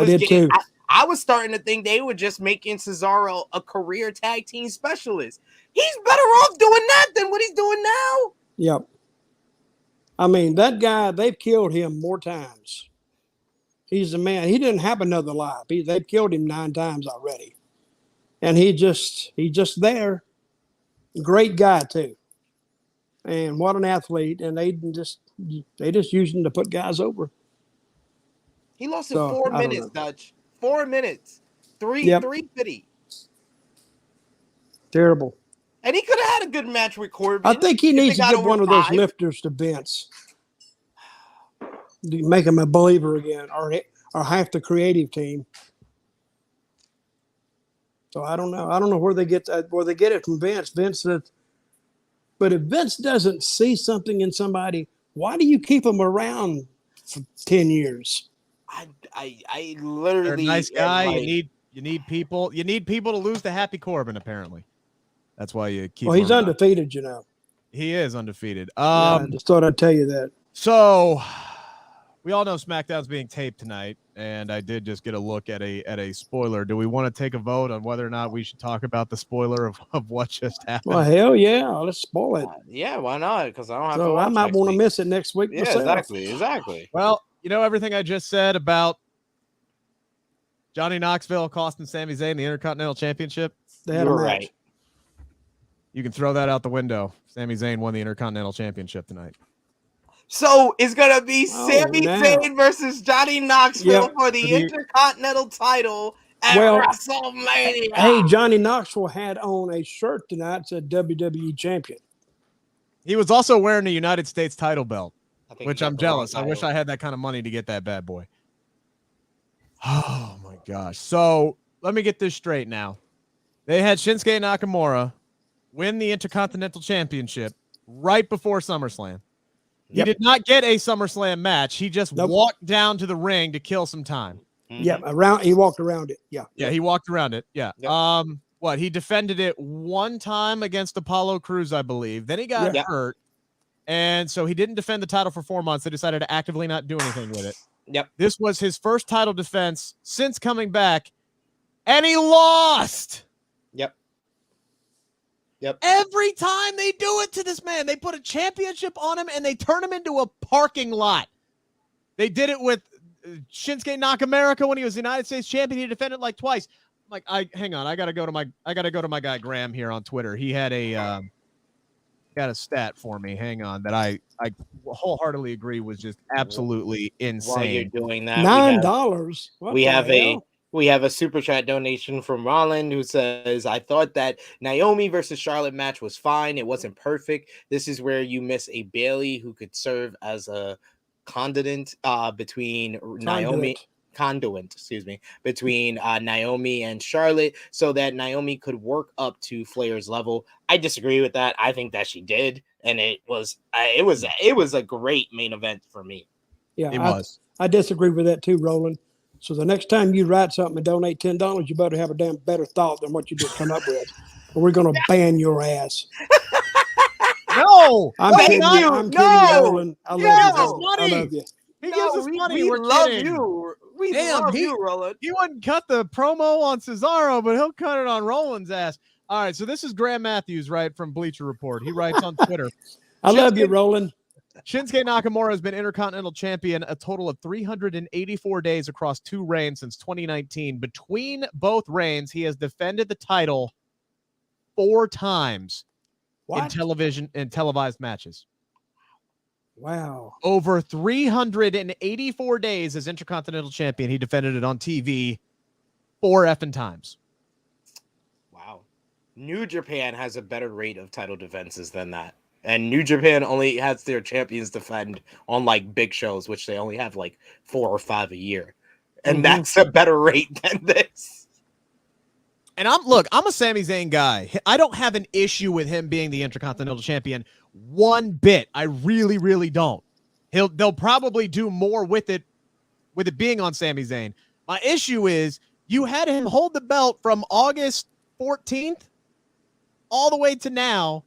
was starting to think they were just making Cesaro a career tag team specialist. He's better off doing that than what he's doing now. Yep. I mean, that guy, they've killed him more times. He's a man. He didn't have another life. They've killed him 9 times already. And he's just there. Great guy, too. And what an athlete. And they just use him to put guys over. He lost in 4 minutes, Dutch. 4 minutes. 350. Terrible. And he could have had a good match with Corbin. I think he needs to get one of those lifters to Vince. Make him a believer again, or half the creative team. So I don't know. I don't know where they get it from Vince. Vince said, but if Vince doesn't see something in somebody, why do you keep them around for 10 years? I literally. You're a nice guy. You need people. You need people to lose to Happy Corbin. Apparently, that's why you keep. Well, he's undefeated. You know. He is undefeated. I just thought I'd tell you that. So, we all know SmackDown's being taped tonight, and I did just get a look at a spoiler. Do we want to take a vote on whether or not we should talk about the spoiler of what just happened? Well, hell yeah, let's spoil it. Yeah, why not? Because I don't have to. So I might want to miss it next week. Yeah, myself. exactly. Well, everything I just said about Johnny Knoxville costing Sami Zayn the Intercontinental Championship. They had a match. Right. You can throw that out the window. Sami Zayn won the Intercontinental Championship tonight. So it's going to be Sami Zayn versus Johnny Knoxville for the Intercontinental title at WrestleMania. Hey, Johnny Knoxville had on a shirt tonight that said WWE Champion. He was also wearing a United States title belt, which I'm jealous. I wish I had that kind of money to get that bad boy. Oh, my gosh. So let me get this straight now. They had Shinsuke Nakamura win the Intercontinental Championship right before SummerSlam. He did not get a SummerSlam match. He just walked down to the ring to kill some time. Yeah, he walked around it. Yeah, he walked around it. Yeah. Yep. He defended it one time against Apollo Crews, I believe. Then he got hurt, and so he didn't defend the title for 4 months. They decided to actively not do anything with it. Yep. This was his first title defense since coming back, and he lost. Yep. Every time they do it to this man, they put a championship on him and they turn him into a parking lot. They did it with Shinsuke Nakamura when he was the United States champion. He defended like twice. Hang on, I gotta go to my guy Graham here on Twitter. He had a stat for me. Hang on, that I wholeheartedly agree was just absolutely insane. While you're doing that, $9. We have a super chat donation from Roland who says, I thought that Naomi versus Charlotte match was fine. It wasn't perfect. This is where you miss a Bailey who could serve as a conduit between Naomi and Charlotte so that Naomi could work up to Flair's level. I disagree with that. I think that she did. And it was a great main event for me. Yeah, it was. I disagree with that too, Roland. So the next time you write something and donate $10, you better have a damn better thought than what you just come up with. Or we're going to ban your ass. No, I'm kidding, Roland. I love you. He gives us money. We love you. We love you, Roland. He wouldn't cut the promo on Cesaro, but he'll cut it on Roland's ass. All right, so this is Graham Matthews, right, from Bleacher Report. He writes on Twitter. I love you, Roland. Shinsuke Nakamura has been Intercontinental Champion a total of 384 days across 2 reigns since 2019. Between both reigns, he has defended the title 4 times in televised matches. Wow. Over 384 days as Intercontinental Champion, he defended it on TV 4 effing times. Wow. New Japan has a better rate of title defenses than that. And New Japan only has their champions defend on like big shows, which they only have like 4 or 5 a year. And that's a better rate than this. And I'm a Sami Zayn guy. I don't have an issue with him being the Intercontinental Champion one bit. I really, really don't. They'll probably do more with it being on Sami Zayn. My issue is you had him hold the belt from August 14th all the way to now.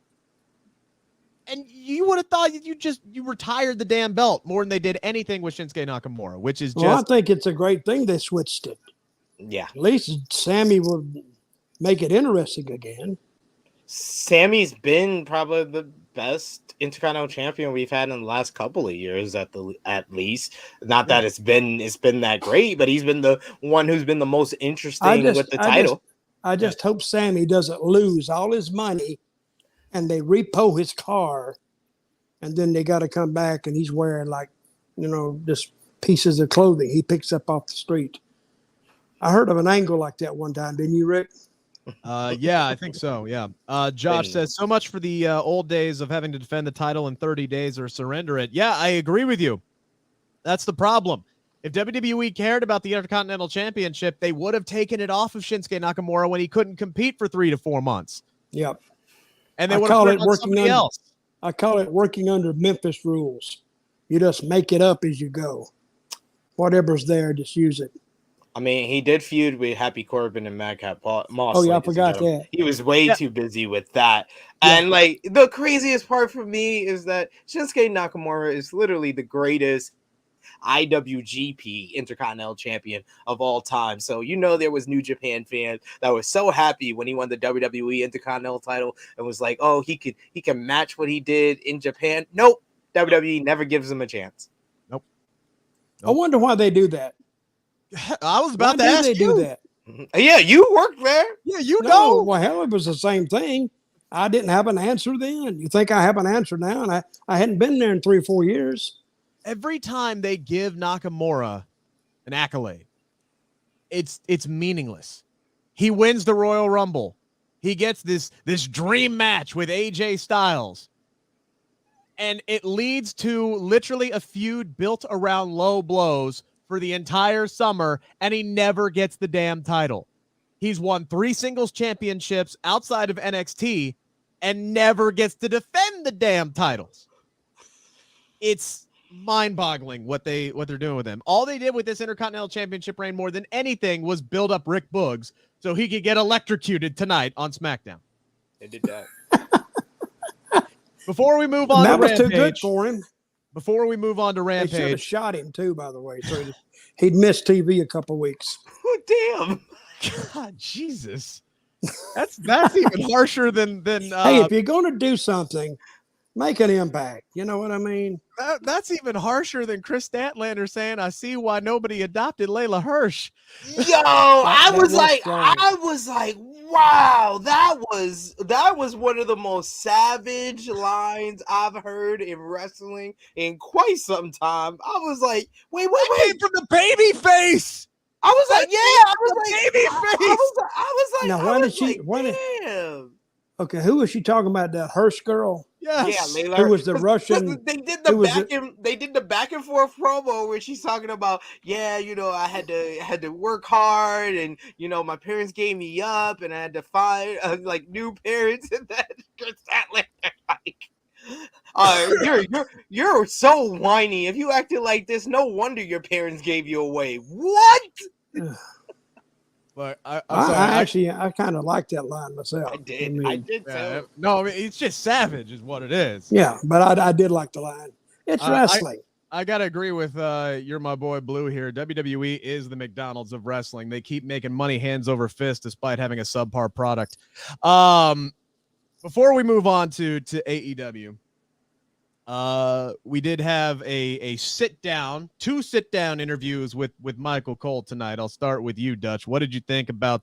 And you would have thought you retired the damn belt more than they did anything with Shinsuke Nakamura, which is just. Well, I think it's a great thing they switched it. Yeah. At least Sami will make it interesting again. Sami's been probably the best Intercontinental Champion we've had in the last couple of years, at least. Not that it's been that great, but he's been the one who's been the most interesting with the title. I just hope Sami doesn't lose all his money. And they repo his car, and then they got to come back, and he's wearing just pieces of clothing he picks up off the street. I heard of an angle like that one time, didn't you, Rick? Yeah, I think so. Yeah. Josh says, so much for the old days of having to defend the title in 30 days or surrender it. Yeah, I agree with you. That's the problem. If WWE cared about the Intercontinental Championship, they would have taken it off of Shinsuke Nakamura when he couldn't compete for 3 to 4 months. Yep. And they would have put it on somebody else. I call it working under Memphis rules. You just make it up as you go. Whatever's there, just use it. I mean, he did feud with Happy Corbin and Madcap Moss. Oh, yeah, I forgot that. He was way too busy with that. Yeah. And, the craziest part for me is that Shinsuke Nakamura is literally the greatest IWGP Intercontinental Champion of all time. So there was New Japan fans that were so happy when he won the WWE Intercontinental title and was like, oh, he can match what he did in Japan. Nope. WWE never gives him a chance. Nope. I wonder why they do that. I was about to ask they you. do that? Yeah, you worked there. Yeah, you No, know. well, hell, it was the same thing. I didn't have an answer then. You think I have an answer now? And I hadn't been there in 3 or 4 years. Every time they give Nakamura an accolade, it's meaningless. He wins the Royal Rumble. He gets this dream match with AJ Styles. And it leads to literally a feud built around low blows for the entire summer, and he never gets the damn title. He's won 3 singles championships outside of NXT and never gets to defend the damn titles. It's mind-boggling what they're doing with him. All they did with this Intercontinental Championship reign more than anything was build up Rick Boogs so he could get electrocuted tonight on SmackDown. They did that. Before we move on that to was Rampage, too good for him. before we move on to They should have Rampage, shot him too, by the way. So he'd missed TV a couple of weeks. Damn. God, Jesus, that's even harsher than Hey, if you're going to do something, make an impact. You know what I mean? that's even harsher than Chris Statlander saying, "I see why nobody adopted Layla Hirsch." Yo, I was was like, wow, that was one of the most savage lines I've heard in wrestling in quite some time. I was like, wait, Came from the baby face. I was like, yeah, I was like, baby face. I was like, Now, damn. Okay, who was she talking about? That Hirsch girl? Yes. Yeah, Layla. Who was the Russian? They did the back and forth promo where she's talking about, yeah, you know, I had to work hard, and you know, my parents gave me up, and I had to find like new parents, and that like, you're so whiny. If you acted like this, no wonder your parents gave you away. What? But I kind of like that line myself. I did too. No, I mean, it's just savage, is what it is. Yeah, but I did like the line. It's wrestling. I gotta agree with you're my boy Blue here. WWE is the McDonald's of wrestling. They keep making money hands over fist despite having a subpar product. Before we move on to AEW, we did have two sit-down interviews with Michael Cole tonight. I'll start with you, Dutch. What did you think about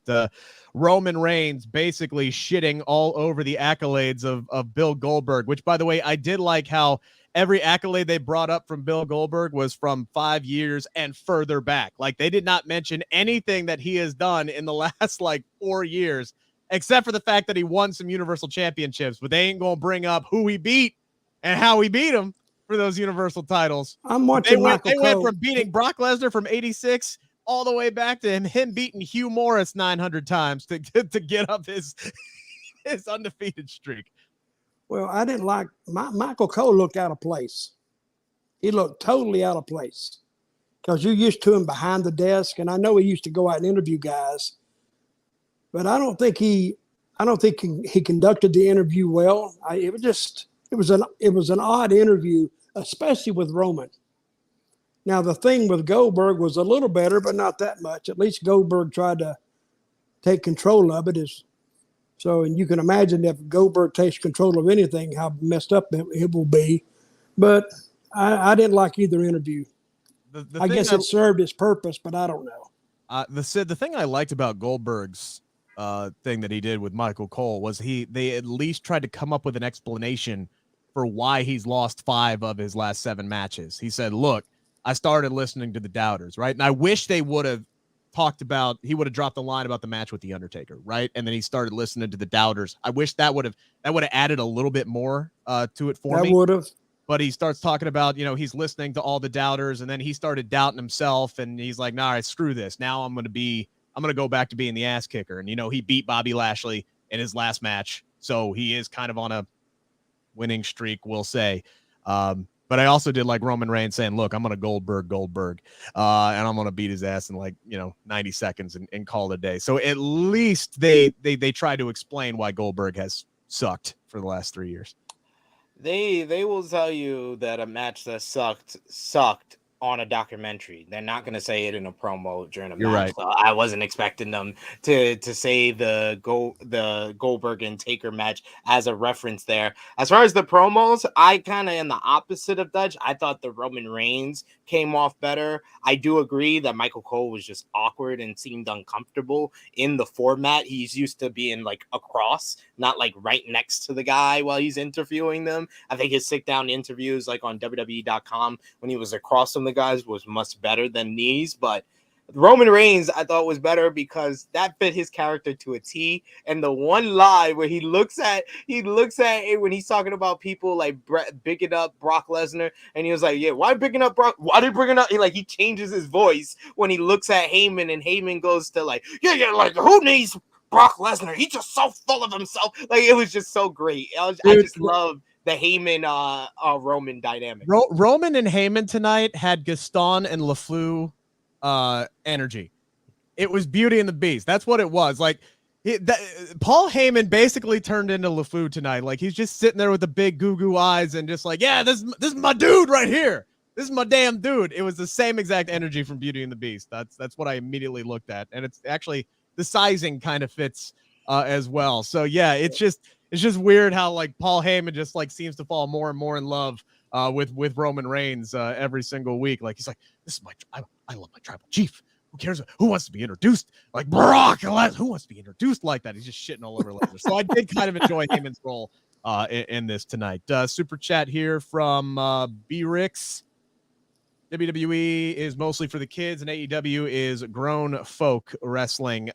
Roman Reigns basically shitting all over the accolades of Bill Goldberg, which, by the way, I did like how every accolade they brought up from Bill Goldberg was from 5 years and further back. Like, they did not mention anything that he has done in the last, 4 years, except for the fact that he won some Universal Championships, but they ain't going to bring up who he beat and how he beat him for those Universal titles. I'm watching They went from beating Brock Lesnar from 86 all the way back to him beating Hugh Morris 900 times to get up his undefeated streak. Well, I didn't like Michael Cole looked out of place. He looked totally out of place because you're used to him behind the desk, and I know he used to go out and interview guys, but I don't think he conducted the interview well. It was an odd interview, especially with Roman. Now, the thing with Goldberg was a little better, but not that much. At least Goldberg tried to take control of it. And you can imagine if Goldberg takes control of anything, how messed up it will be. But I didn't like either interview. I guess it served its purpose, but I don't know. The thing I liked about Goldberg's thing that he did with Michael Cole was they at least tried to come up with an explanation for why he's lost 5 of his last 7 matches. He said, look, I started listening to the doubters, right? And I wish they would have he would have dropped the line about the match with The Undertaker, right? And then he started listening to the doubters. I wish that would have added a little bit more to it for me. That would have. But he starts talking about, he's listening to all the doubters, and then he started doubting himself, and he's like, nah, all right, screw this. Now I'm going to go back to being the ass kicker. And, he beat Bobby Lashley in his last match. So he is kind of on a winning streak, we'll say. But I also did like Roman Reigns saying, look, I'm going to Goldberg, and I'm going to beat his ass in 90 seconds and call it a day. So at least they try to explain why Goldberg has sucked for the last 3 years. They will tell you that a match that sucked on a documentary. They're not going to say it in a promo during a match. Right. So I wasn't expecting them to say the Goldberg and Taker match as a reference there. As far as the promos, I kind of am the opposite of Dutch. I thought the Roman Reigns came off better. I do agree that Michael Cole was just awkward and seemed uncomfortable in the format. He's used to being like across, not like right next to the guy while he's interviewing them. I think his sit down interviews like on WWE.com when he was across from the guys was much better than these, but Roman Reigns, I thought, was better because that fit his character to a T. And the one lie where he looks at it when he's talking about people like bigging up Brock Lesnar, and he was like, "Yeah, why bigging up Brock? Why they bringing up?" He changes his voice when he looks at Heyman, and Heyman goes to like, "Yeah, like who needs Brock Lesnar? He's just so full of himself." Like it was just so great. I just love the Heyman Roman dynamic. Roman and Heyman tonight had Gaston and LeFleur energy. It was Beauty and the Beast. That's what it was. Like Paul Heyman basically turned into LeFleur tonight. Like he's just sitting there with the big goo eyes and just like, yeah, this is my dude right here. This is my damn dude. It was the same exact energy from Beauty and the Beast. That's what I immediately looked at, and it's actually the sizing kind of fits as well. So yeah, it's just weird how like Paul Heyman just like seems to fall more and more in love with Roman Reigns every single week. Like he's like, this is I love my tribal chief. Who cares? Who wants to be introduced like Brock? Who wants to be introduced like that? He's just shitting all over Lesnar. So I did kind of enjoy Heyman's role in this tonight. Super chat here from B-Rix. WWE is mostly for the kids, and AEW is grown folk wrestling.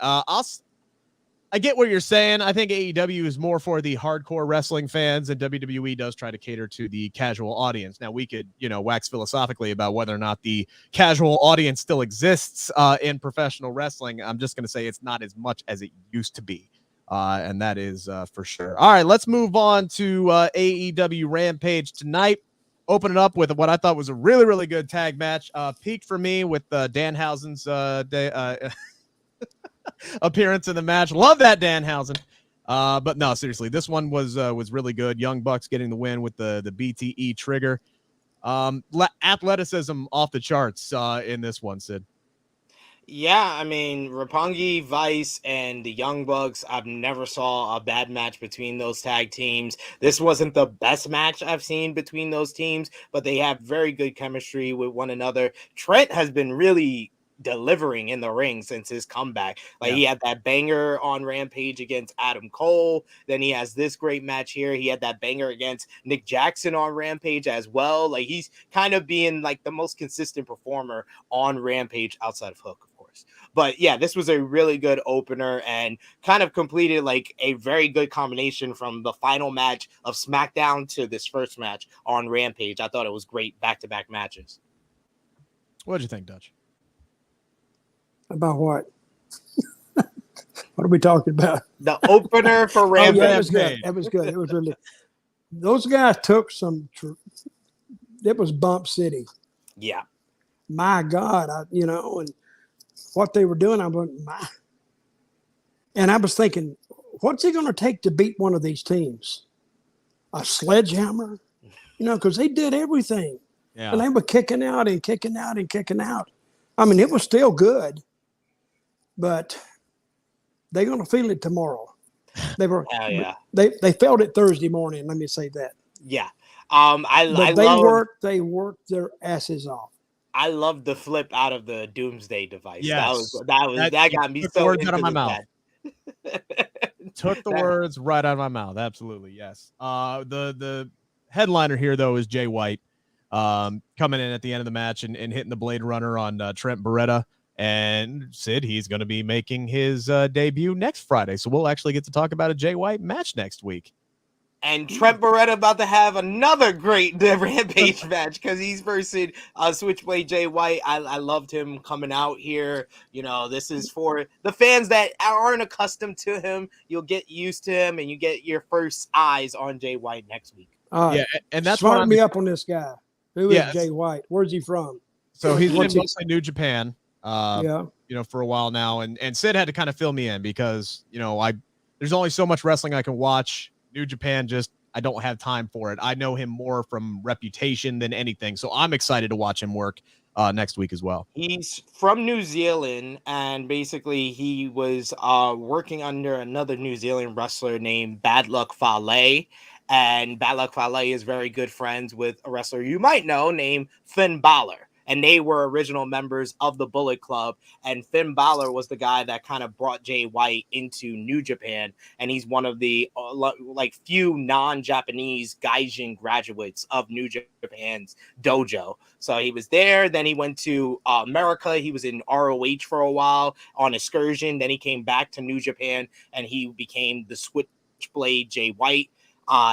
I get what you're saying. I think AEW is more for the hardcore wrestling fans, and WWE does try to cater to the casual audience. Now, we could, wax philosophically about whether or not the casual audience still exists in professional wrestling. I'm just going to say it's not as much as it used to be, and that is for sure. All right, let's move on to AEW Rampage tonight. Open it up with what I thought was a really, really good tag match. Peaked for me with Danhausen's appearance in the match. Love that Danhausen. But no, seriously, this one was really good. Young Bucks getting the win with the BTE trigger. Athleticism off the charts in this one, Sid. Yeah, I mean, Roppongi Vice and the Young Bucks, I've never saw a bad match between those tag teams. This wasn't the best match I've seen between those teams, but they have very good chemistry with one another. Trent has been really delivering in the ring since his comeback. He had that banger on Rampage against Adam Cole. Then he has this great match here. He had that banger against Nick Jackson on Rampage as well. Like he's kind of being like the most consistent performer on Rampage outside of Hook, of course. But yeah, this was a really good opener and kind of completed like a very good combination from the final match of SmackDown to this first match on Rampage. I thought it was great back-to-back matches. What did you think, Dutch? About what? What are we talking about? The opener for Rampage. Oh, yeah, it was good. It was really. Those guys took some. It was Bump City. Yeah. My God, and what they were doing, I went, and I was thinking, what's it going to take to beat one of these teams? A sledgehammer, because they did everything. Yeah. And they were kicking out and kicking out and kicking out. I mean, it was still good. But they're going to feel it tomorrow. They were, they felt it Thursday morning. Let me say that. Yeah. They worked their asses off. I love the flip out of the Doomsday device. Yes. That got me so words into out of my mouth. Took the words right out of my mouth. Absolutely. Yes. The headliner here though is Jay White coming in at the end of the match and hitting the Blade Runner on Trent Beretta. And Sid, he's going to be making his debut next Friday. So we'll actually get to talk about a Jay White match next week. And Trent Beretta about to have another great Rampage match because he's versus Switchblade Jay White. I loved him coming out here. This is for the fans that aren't accustomed to him. You'll get used to him and you get your first eyes on Jay White next week. Yeah, and that's smart me up on this guy. Who is Jay White? Where's he from? So he's been mostly New Japan. For a while now, and Sid had to kind of fill me in because there's only so much wrestling I can watch. New Japan, I don't have time for it. I know him more from reputation than anything, so I'm excited to watch him work next week as well. He's from New Zealand, and basically he was working under another New Zealand wrestler named Bad Luck Fale. And Bad Luck Fale is very good friends with a wrestler you might know named Finn Balor. and they were original members of the Bullet Club. And Finn Balor was the guy that kind of brought Jay White into New Japan, and he's one of the like few non-Japanese Gaijin graduates of New Japan's dojo. So he was there. Then he went to America. He was in ROH for a while on excursion. Then he came back to New Japan, and he became the Switchblade Jay White.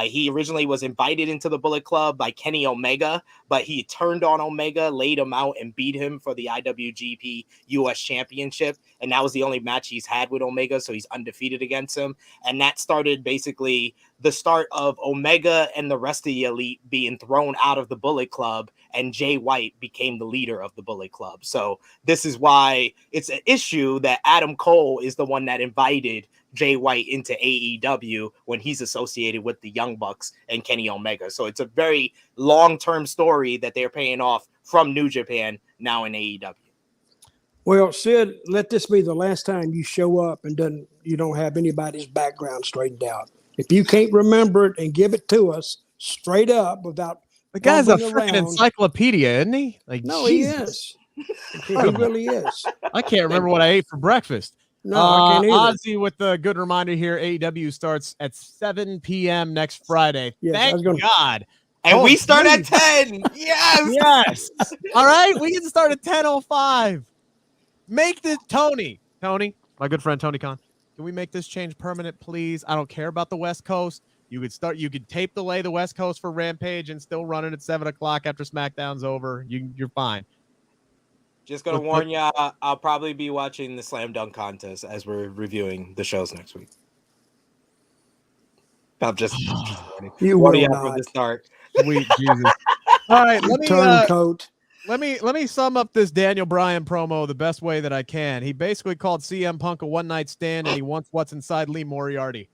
He originally was invited into the Bullet Club by Kenny Omega, but he turned on Omega, laid him out, and beat him for the IWGP US Championship. And that was the only match he's had with Omega, so he's undefeated against him. And that started basically the start of Omega and the rest of the Elite being thrown out of the Bullet Club, and Jay White became the leader of the Bullet Club. So this is why it's an issue that Adam Cole is the one that invited Jay White into AEW when he's associated with the Young Bucks and Kenny Omega. So it's a very long-term story that they're paying off from New Japan now in AEW. Well, Sid, let this be the last time you show up and you don't have anybody's background straightened out. If you can't remember it and give it to us straight up without the guy's a freaking encyclopedia, isn't he? Like, no, Jesus. he is. He really is. I can't remember what I ate for breakfast. No, I can't either. Ozzy with the good reminder here. AEW starts at 7 p.m. next Friday. Yes, Thank God. And we start at 10. Yes. Yes. All right. We can start at 10:05. Make this Tony, my good friend Tony Khan. Can we make this change permanent, please? I don't care about the West Coast. You could tape delay the West Coast for Rampage and still run it at 7 o'clock after SmackDown's over. You're fine. Just going to warn you, I'll probably be watching the Slam Dunk Contest as we're reviewing the shows next week. I'm just you what will do not. from the start. Sweet Jesus. All right, Turncoat. Let me sum up this Daniel Bryan promo the best way that I can. He basically called CM Punk a one-night stand, and he wants what's inside Lee Moriarty.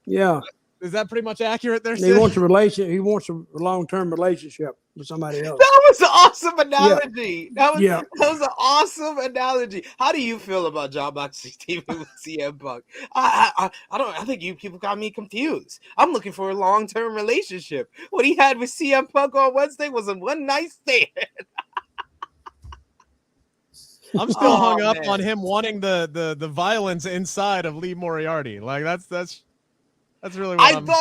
Yeah. Is that pretty much accurate there, He wants a long-term relationship with somebody else. That was an awesome analogy. Yeah. That was an awesome analogy. How do you feel about John Moxley's team with CM Punk? I think you people got me confused. I'm looking for a long-term relationship. What he had with CM Punk on Wednesday was a one-night stand. I'm still hung up on him wanting the violence inside of Lee Moriarty. Like that's really what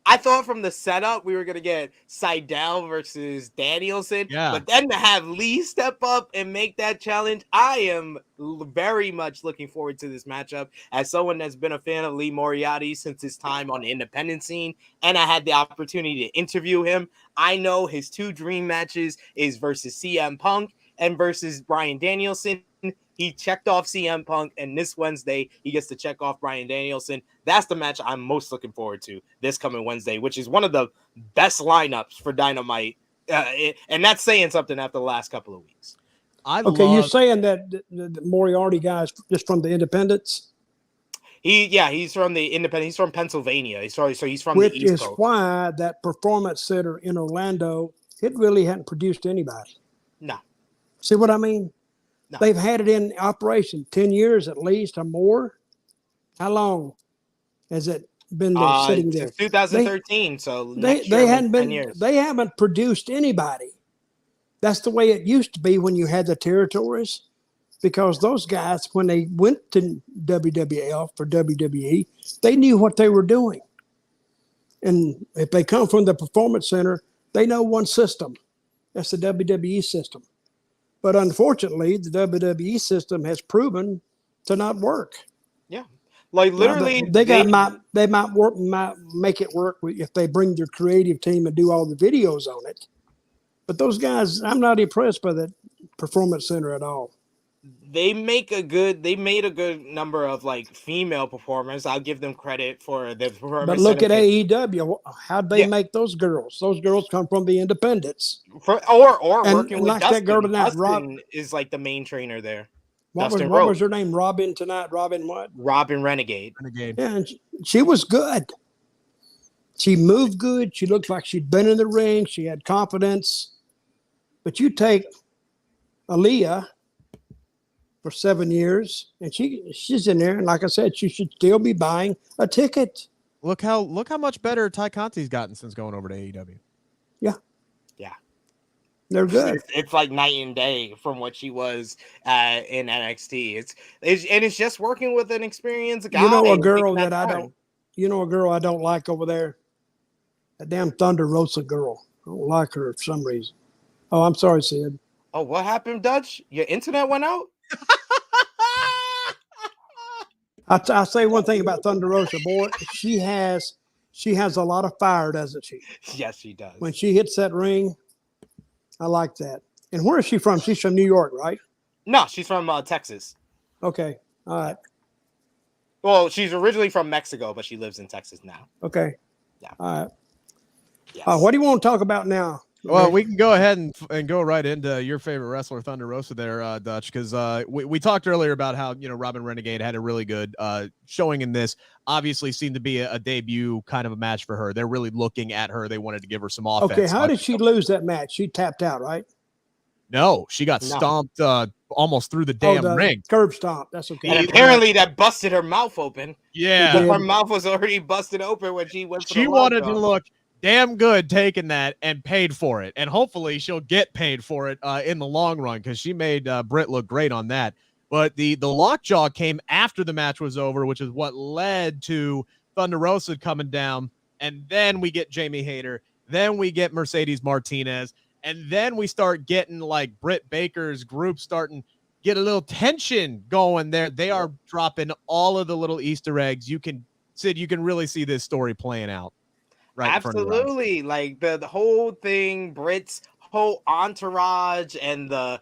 I thought from the setup we were gonna get Seidel versus Danielson, yeah. But then to have Lee step up and make that challenge, I am very much looking forward to this matchup. As someone that's been a fan of Lee Moriarty since his time on the independent scene, and I had the opportunity to interview him, I know his two dream matches is versus CM Punk and versus Bryan Danielson. He checked off CM Punk, and this Wednesday he gets to check off Bryan Danielson. That's the match I'm most looking forward to this coming Wednesday, which is one of the best lineups for Dynamite, and that's saying something after the last couple of weeks. You're saying that the Moriarty guy is just from the Independents? He's from the Independent. He's from Pennsylvania. He's from the East Coast. Which is why that Performance Center in Orlando, it really hadn't produced anybody. No. See what I mean? No. They've had it in operation 10 years at least or more. How long has it been there sitting there? 2013. They haven't produced anybody. That's the way it used to be when you had the territories, because those guys, when they went to WWF or WWE, they knew what they were doing. And if they come from the Performance Center, they know one system. That's the WWE system. But unfortunately, the WWE system has proven to not work. Yeah, like literally, they might make it work if they bring their creative team and do all the videos on it. But those guys, I'm not impressed by that Performance Center at all. They made a good number of like female performers. I'll give them credit for the performance. But look at AEW. How'd they make those girls? Those girls come from the independents. Or working with like Dustin. That girl tonight, Dustin is like the main trainer there. What was her name? Robin tonight? Robin what? Robin Renegade. Yeah, and she was good. She moved good. She looked like she'd been in the ring. She had confidence. But you take Aaliyah for 7 years, and she's in there, and like I said, she should still be buying a ticket. Look how much better Ty Conti's gotten since going over to AEW. Yeah. They're good. It's like night and day from what she was in NXT. It's just working with an experienced guy. You know a and girl making that I fun. don't. You know a girl I don't like over there. That damn Thunder Rosa girl. I don't like her for some reason. Oh, I'm sorry, Sid. Oh, what happened, Dutch? Your internet went out? I'll say one thing about Thunder Rosa, boy. She has a lot of fire, doesn't she? Yes, she does. When she hits that ring, I like that. And where is she from? She's from New York, right? No, she's from Texas. Okay. All right. Well, she's originally from Mexico, but she lives in Texas now. Okay. Yeah. All right. Yes. What do you want to talk about now? Well, we can go ahead and go right into your favorite wrestler, Thunder Rosa, there, Dutch, because we talked earlier about how Robin Renegade had a really good showing in this. Obviously, seemed to be a debut kind of a match for her. They're really looking at her. They wanted to give her some offense. Okay, how did she lose that match? She tapped out, right? No, she got stomped almost through the damn ring. Curb stomp. That's okay. And apparently that busted her mouth open. Yeah, her mouth was already busted open when she went. She wanted to look damn good taking that and paid for it, and hopefully she'll get paid for it in the long run because she made Britt look great on that. But the lockjaw came after the match was over, which is what led to Thunder Rosa coming down, and then we get Jamie Hayter, then we get Mercedes Martinez, and then we start getting like Britt Baker's group starting get a little tension going there. They are dropping all of the little Easter eggs. Sid, you can really see this story playing out. Right. Absolutely. Like the whole thing, Britt's whole entourage and the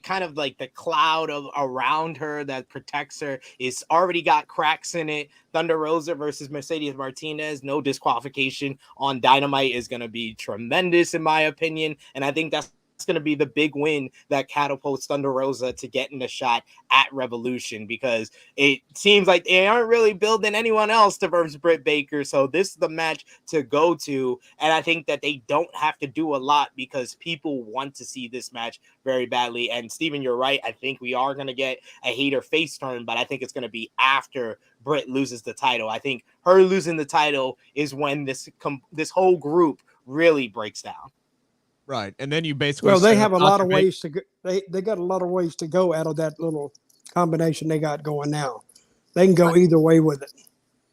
kind of like the cloud of around her that protects her is already got cracks in it. Thunder Rosa versus Mercedes Martinez, no disqualification on Dynamite is going to be tremendous in my opinion. And I think that's going to be the big win that catapults Thunder Rosa to getting a shot at Revolution, because it seems like they aren't really building anyone else to versus Britt Baker. So this is the match to go to. And I think that they don't have to do a lot because people want to see this match very badly. And Steven, you're right. I think we are going to get a Hayter face turn, but I think it's going to be after Britt loses the title. I think her losing the title is when this whole group really breaks down. Right, and then you basically they have a lot of ways to go. They got a lot of ways to go out of that little combination they got going now. They can go either way with it,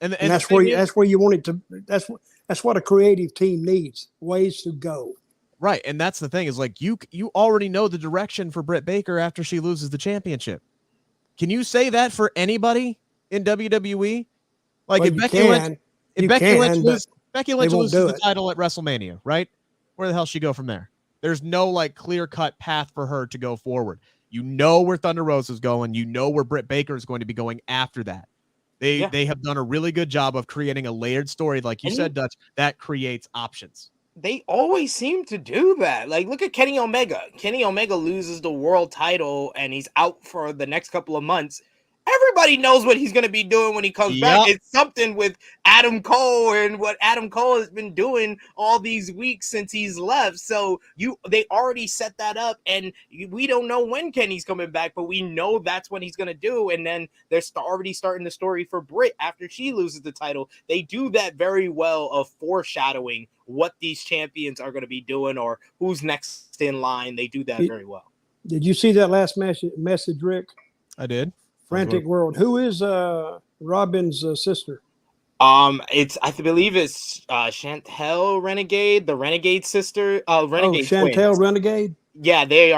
and that's where you want it to. That's what a creative team needs, ways to go. Right, and that's the thing is like you already know the direction for Britt Baker after she loses the championship. Can you say that for anybody in WWE? Like if Becky Lynch loses the title at WrestleMania, right? Where the hell she go from there? There's no like clear-cut path for her to go forward. You know where Thunder Rosa is going. You know where Britt Baker is going to be going after that. They have done a really good job of creating a layered story, like you said, Dutch, that creates options. They always seem to do that. Like, look at Kenny Omega. Kenny Omega loses the world title, and he's out for the next couple of months. Everybody knows what he's going to be doing when he comes back. It's something with Adam Cole and what Adam Cole has been doing all these weeks since he's left. So they already set that up, and we don't know when Kenny's coming back, but we know that's what he's going to do. And then they're already starting the story for Britt after she loses the title. They do that very well of foreshadowing what these champions are going to be doing or who's next in line. They do that very well. Did you see that last message, Rick? I did. Frantic World. Who is Robin's sister? I believe it's Chantel Renegade, the Renegade sister. Renegade Chantel twins. Renegade. Yeah, they're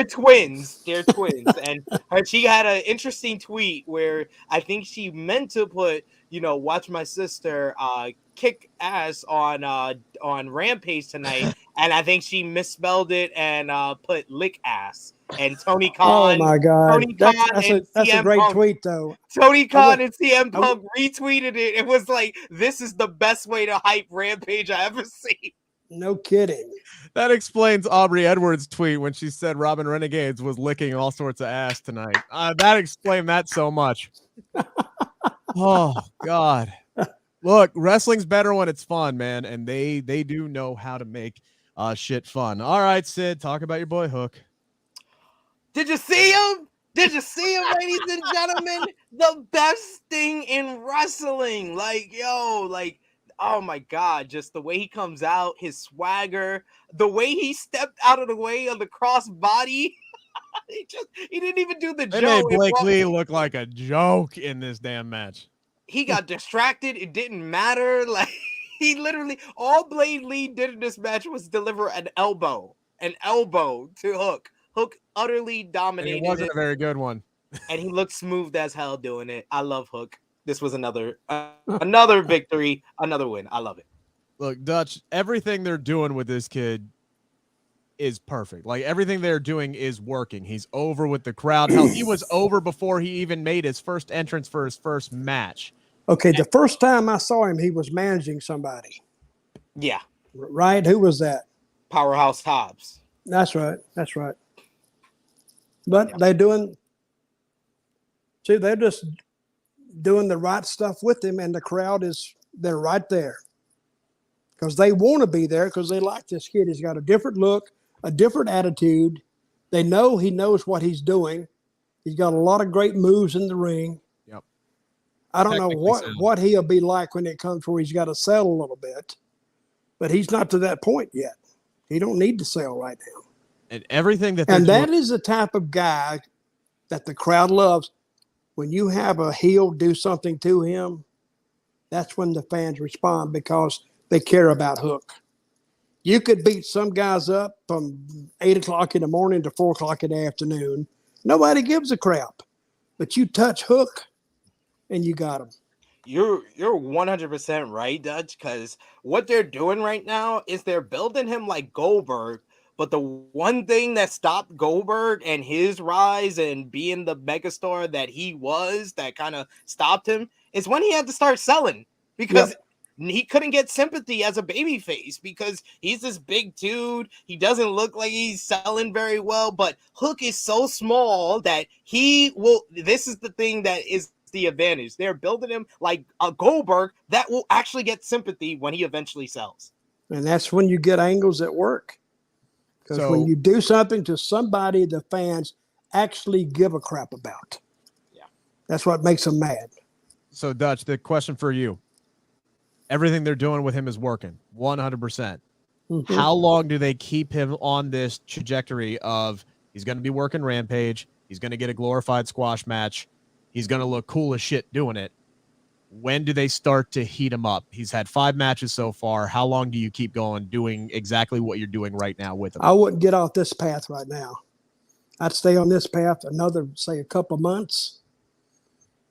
twins. They're twins, and she had an interesting tweet where I think she meant to put, watch my sister kick ass on Rampage tonight, and I think she misspelled it and put lick ass. And Tony Khan. Oh my God! Tony Khan that's a great tweet, though. Tony Khan and CM Punk retweeted it. It was like, this is the best way to hype Rampage I ever seen. No kidding. That explains Aubrey Edwards' tweet when she said Robin Renegades was licking all sorts of ass tonight. That explained that so much. Oh God! Look, wrestling's better when it's fun, man, and they do know how to make shit fun. All right, Sid, talk about your boy Hook. Did you see him? Did you see him, ladies and gentlemen? The best thing in wrestling. oh my God, just the way he comes out, his swagger, the way he stepped out of the way of the cross body. He didn't even do the They Joe. made Blake Lee look like a joke in this damn match. He got distracted. It didn't matter. Like, he literally, all Blake Lee did in this match was deliver an elbow to Hook. Hook utterly dominated. And it wasn't a very good one. And he looked smooth as hell doing it. I love Hook. This was another victory, another win. I love it. Look, Dutch, everything they're doing with this kid is perfect. Like, everything they're doing is working. He's over with the crowd. Hell, he was over before he even made his first entrance for his first match. Okay, the first time I saw him, he was managing somebody. Yeah. Right? Who was that? Powerhouse Hobbs. That's right. That's right. But they're just doing the right stuff with him, and the crowd they're right there. Because they want to be there because they like this kid. He's got a different look, a different attitude. They know he knows what he's doing. He's got a lot of great moves in the ring. Yep. I don't know what he'll be like when it comes where he's got to sell a little bit. But he's not to that point yet. He don't need to sell right now. And everything that that is the type of guy that the crowd loves. When you have a heel do something to him, that's when the fans respond because they care about Hook. You could beat some guys up from 8 o'clock in the morning to 4 o'clock in the afternoon. Nobody gives a crap. But you touch Hook, and you got him. You're 100% right, Dutch, because what they're doing right now is they're building him like Goldberg. But the one thing that stopped Goldberg and his rise and being the megastar that he was, that kind of stopped him, is when he had to start selling. Because he couldn't get sympathy as a babyface because he's this big dude. He doesn't look like he's selling very well, but Hook is so small that he will. This is the thing that is the advantage. They're building him like a Goldberg that will actually get sympathy when he eventually sells. And that's when you get angles that work. Because when you do something to somebody, the fans actually give a crap about. Yeah. That's what makes them mad. So, Dutch, the question for you. Everything they're doing with him is working 100%. Mm-hmm. How long do they keep him on this trajectory of he's going to be working Rampage, he's going to get a glorified squash match, he's going to look cool as shit doing it? When do they start to heat him up? He's had 5 matches so far. How long do you keep going doing exactly what you're doing right now with him? I wouldn't get off this path right now. I'd stay on this path another, say, a couple months.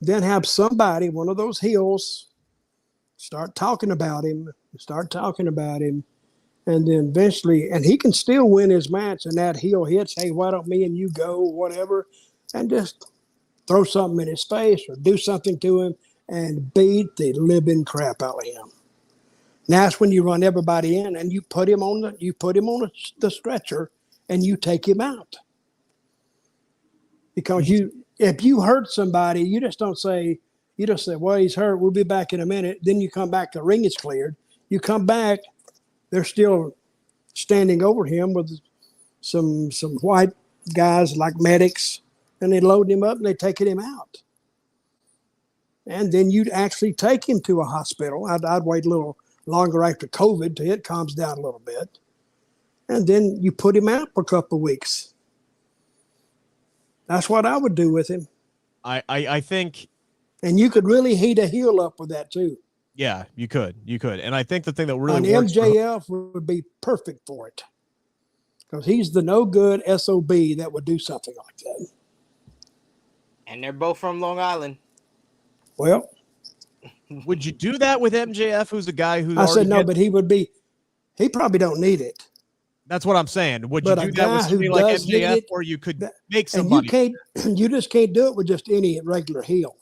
Then have somebody, one of those heels, start talking about him, and then eventually, and he can still win his match, and that heel hits, hey, why don't me and you go, whatever, and just throw something in his face or do something to him and beat the living crap out of him. Now that's when you run everybody in and you put him on the stretcher and you take him out. Because if you hurt somebody, you just say, well, he's hurt. We'll be back in a minute. Then you come back, the ring is cleared. You come back, they're still standing over him with some white guys like medics, and they load him up and they taking him out. And then you'd actually take him to a hospital. I'd wait a little longer after COVID till it calms down a little bit. And then you put him out for a couple of weeks. That's what I would do with him. I think. And you could really heat a heel up with that too. Yeah, you could. And I think the thing that really and works MJF would be perfect for it. Because he's the no good SOB that would do something like that. And they're both from Long Island. Well, would you do that with MJF, who's a guy who's? I said no, but he probably don't need it. That's what I'm saying. Would you do that with somebody like MJF, or you could make somebody? And you just can't do it with just any regular heel.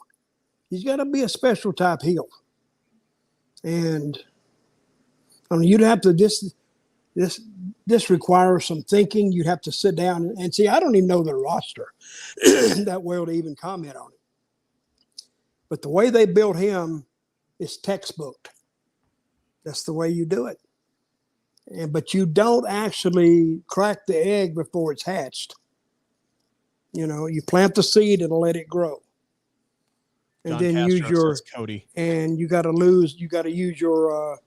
He's got to be a special type heel. And I mean, you'd have to this requires some thinking. You'd have to sit down and see. I don't even know their roster that well to even comment on it. But the way they built him is textbook. That's the way you do it. But you don't actually crack the egg before it's hatched. You plant the seed and let it grow. and John then Castro use your says Cody. and you got to use your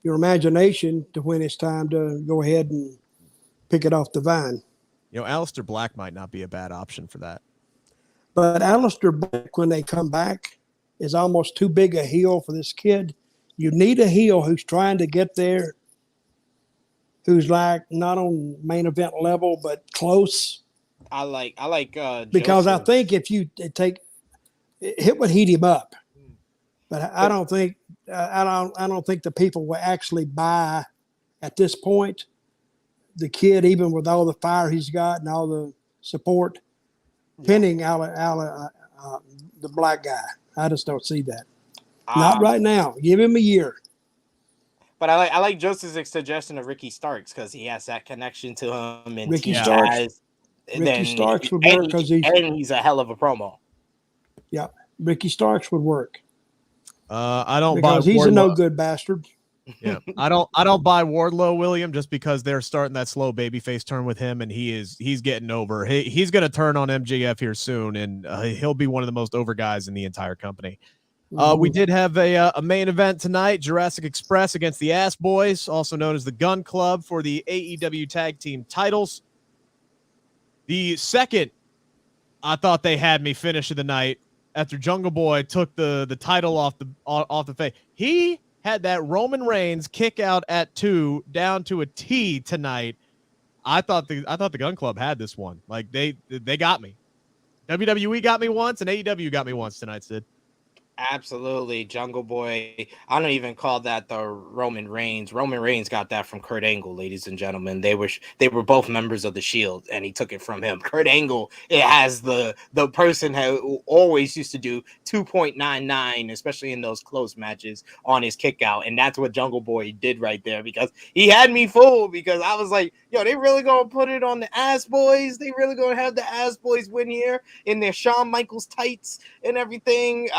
imagination to when it's time to go ahead and pick it off the vine. You know, Aleister Black might not be a bad option for that. But Aleister Black, when they come back, is almost too big a heel for this kid. You need a heel who's trying to get there, who's like not on main event level, but close. I like Because Joseph. I think if you hit would heat him up, but I don't think the people will actually buy at this point. The kid, even with all the fire he's got and all the support, pinning the black guy. I just don't see that. Not right now. Give him a year. But I like Joseph's suggestion of Ricky Starks because he has that connection to him. And Ricky Starks would work because he's a hell of a promo. Yeah, Ricky Starks would work. I don't because buy he's Wardlow. a no good bastard. Yeah, I don't buy Wardlow, William, just because they're starting that slow babyface turn with him, and he's getting over. He's going to turn on MJF here soon, and he'll be one of the most over guys in the entire company. We did have a main event tonight: Jurassic Express against the Ass Boys, also known as the Gun Club, for the AEW Tag Team titles. The second, I thought they had me finish of the night after Jungle Boy took the title off the face. He had that Roman Reigns kick out at 2 down to a T tonight. I thought the Gun Club had this one. Like they got me. WWE got me once, and AEW got me once tonight, Sid. Absolutely. Jungle Boy. I don't even call that the Roman Reigns. Roman Reigns got that from Kurt Angle, ladies and gentlemen. They were both members of the Shield, and he took it from him. Kurt Angle, it has the person who always used to do 2.99, especially in those close matches, on his kick out. And that's what Jungle Boy did right there, because he had me fooled, because I was like, yo, they really gonna put it on the Ass Boys? They really gonna have the Ass Boys win here in their Shawn Michaels tights and everything?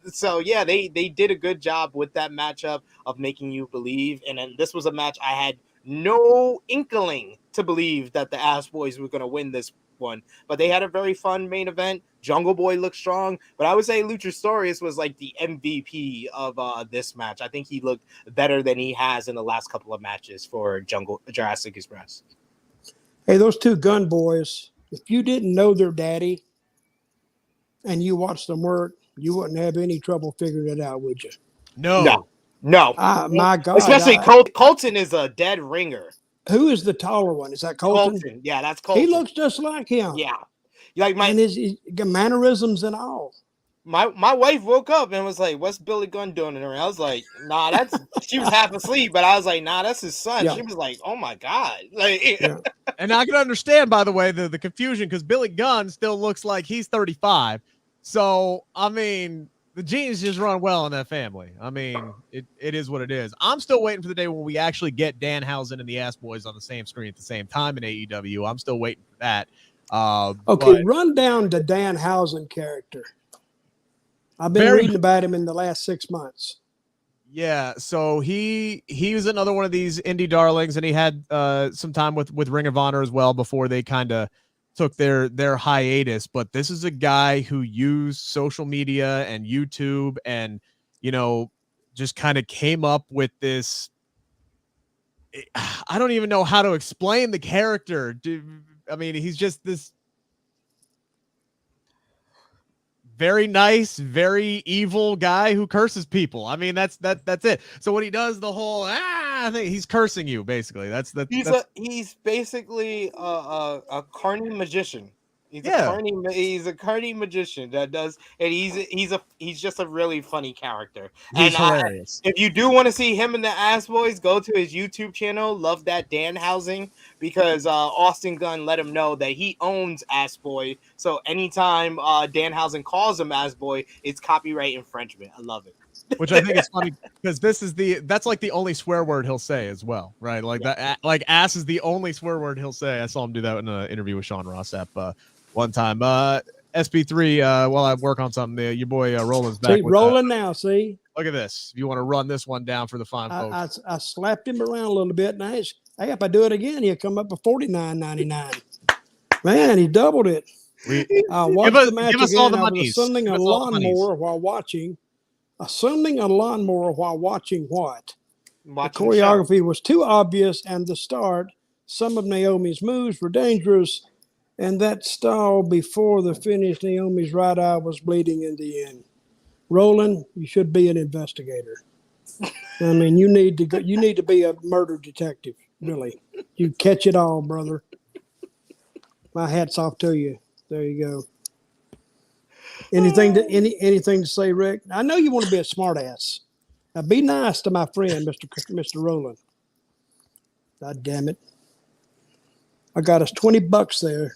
So yeah, they did a good job with that matchup of making you believe. And then this was a match I had no inkling to believe that the Ass Boys were going to win this one, but they had a very fun main event. Jungle Boy looked strong, but I would say Luchasaurus was like the MVP of this match. I think he looked better than he has in the last couple of matches for Jurassic Express. Hey, those two Gun Boys, if you didn't know their daddy and you watched them work, you wouldn't have any trouble figuring it out, would you? No. My God. Especially Colton is a dead ringer. Who is the taller one? Is that Colton? Yeah, that's Colton. He looks just like him. Yeah. Like and his mannerisms and all. My wife woke up and was like, "What's Billy Gunn doing in her?" I was like, "Nah, that's." She was half asleep, but I was like, "Nah, that's his son." Yeah. She was like, "Oh my God!" Like, yeah. And I can understand, by the way, the confusion, because Billy Gunn still looks like he's 35. So I mean, the genes just run well in that family. I mean, it is what it is. I'm still waiting for the day when we actually get Danhausen and the Ass Boys on the same screen at the same time in AEW. I'm still waiting for that. Okay, run down the Danhausen character. I've been reading about him in the last 6 months. Yeah, so he was another one of these indie darlings, and he had some time with Ring of Honor as well before they kind of took their hiatus. But this is a guy who used social media and YouTube and, you know, just kind of came up with this. I don't even know how to explain the character. I mean, he's just this very nice, very evil guy who curses people. I mean, that's it. So when he does the whole thing, he's cursing you basically. He's basically a carny magician. He's a carny magician that does, and he's just a really funny character. He's hilarious. If you do want to see him and the Ass Boys, go to his YouTube channel. Love that Danhausen, because Austin Gunn let him know that he owns Ass Boy. So anytime Danhausen calls him Ass Boy, it's copyright infringement. I love it. Which I think is funny, because that's like the only swear word he'll say as well, right? Like that, like ass is the only swear word he'll say. I saw him do that in an interview with Sean Rossap one time. SPIII, while I work on something, your boy Roland's back. See, Roland now, see? Look at this. If you want to run this one down for the fine folks. I slapped him around a little bit, and hey, if I do it again, he'll come up with $49.99. Man, he doubled it. We I watched the match give us again. all the I was monies. assembling Give a us all the monies. lawnmower while watching. Assembling a lawnmower while watching what? Watching the the show. choreography was too obvious, and the start. Some of Naomi's moves were dangerous, and that stall before the finish, Naomi's right eye was bleeding in the end. Roland, you should be an investigator. I mean, you need to go. You need to be a murder detective. Really, you catch it all, brother. My hat's off to you. There you go. Anything to say, Rick? I know you want to be a smartass. Now be nice to my friend, Mr. Roland. God damn it! I got us $20 there.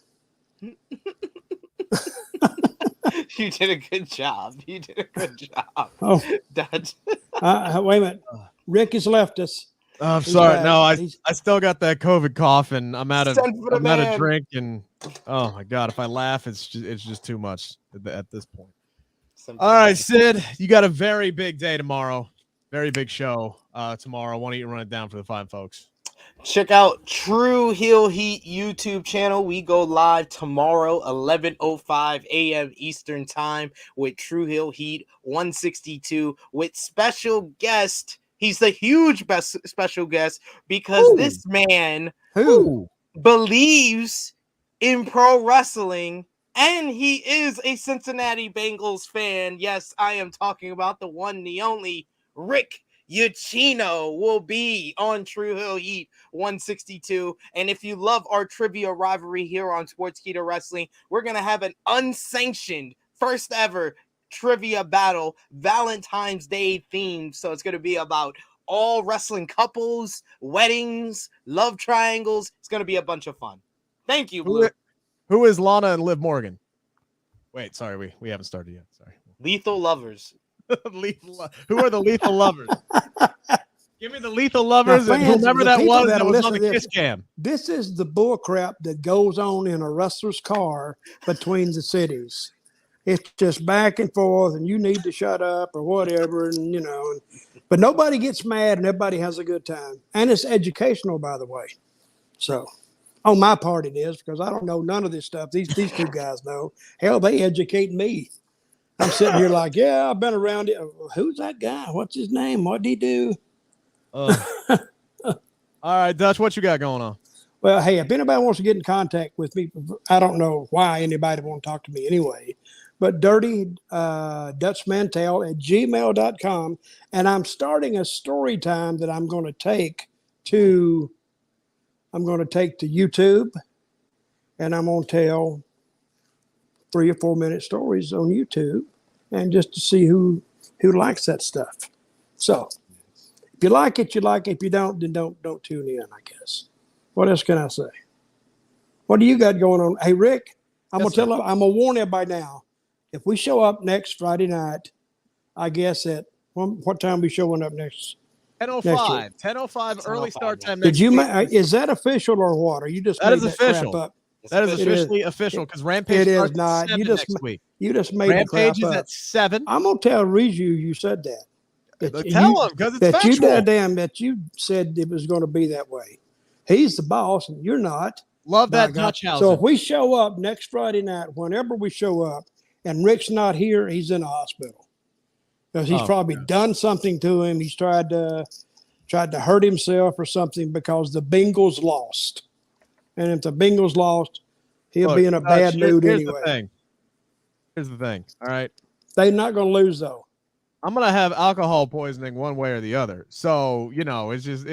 You did a good job. You did a good job. Oh, Dutch. wait a minute. Rick has left us. I'm He's sorry. back. No, I still got that COVID cough, and I'm out of man. drink, and oh my god, if I laugh, it's just too much at this point. All right, Sid, you got a very big day tomorrow. Very big show tomorrow. Why don't you run it down for the fine folks? Check out True Heel Heat YouTube channel. We go live tomorrow, 11:05 a.m. Eastern Time with True Heel Heat 162 with special guest. He's the huge special guest because this man believes in pro wrestling and he is a Cincinnati Bengals fan. Yes, I am talking about the one, the only Rick Ucchino will be on True Hill Heat 162. And if you love our trivia rivalry here on Sportskeeda Wrestling, we're going to have an unsanctioned first ever trivia battle, Valentine's Day themed. So it's going to be about all wrestling couples, weddings, love triangles. It's going to be a bunch of fun. Thank you, Blue. Who is Lana and Liv Morgan? Wait, sorry, we haven't started yet. Sorry. Lethal Lovers. Who are the Lethal Lovers? Give me the Lethal Lovers and whoever that was on the kiss cam. This is the bull crap that goes on in a wrestler's car between the cities. It's just back and forth, and you need to shut up or whatever, and you know. But nobody gets mad, and everybody has a good time, and it's educational, by the way. So, on my part, it is because I don't know none of this stuff. These two guys know. Hell, they educate me. I'm sitting here like, yeah, I've been around it. Who's that guy? What's his name? What did he do? All right, Dutch, what you got going on? Well, hey, if anybody wants to get in contact with me, I don't know why anybody want to talk to me anyway, but dirty Dutch Mantell at gmail.com. And I'm starting a story time that I'm going to take to YouTube, and I'm going to tell 3 or 4 minute stories on YouTube, and just to see who likes that stuff. So if you like it, you like it. If you don't, then don't tune in, I guess. What else can I say? What do you got going on? Hey, Rick, I'm gonna warn everybody now. If we show up next Friday night, I guess at what time we showing up next? 10:05. 10:05 early start time. Did you? Is that official or what? Or you just that made is that official? Crap up? That is officially official because Rampage is starts not. At 7 next week. You just made Rampage the crap is up. at 7. I'm gonna tell Reju you said that. Tell him because it's factual. That you said it was going to be that way. He's the boss, and you're not. Love that Dutch house. So if we show up next Friday night, whenever we show up, and Rick's not here, he's in the hospital because he's probably done something to him. He's tried to hurt himself or something because the Bengals lost, and if the Bengals lost, he'll be in a bad mood anyway. Here's the thing. All right, they're not going to lose though. I'm gonna have alcohol poisoning one way or the other. So it's just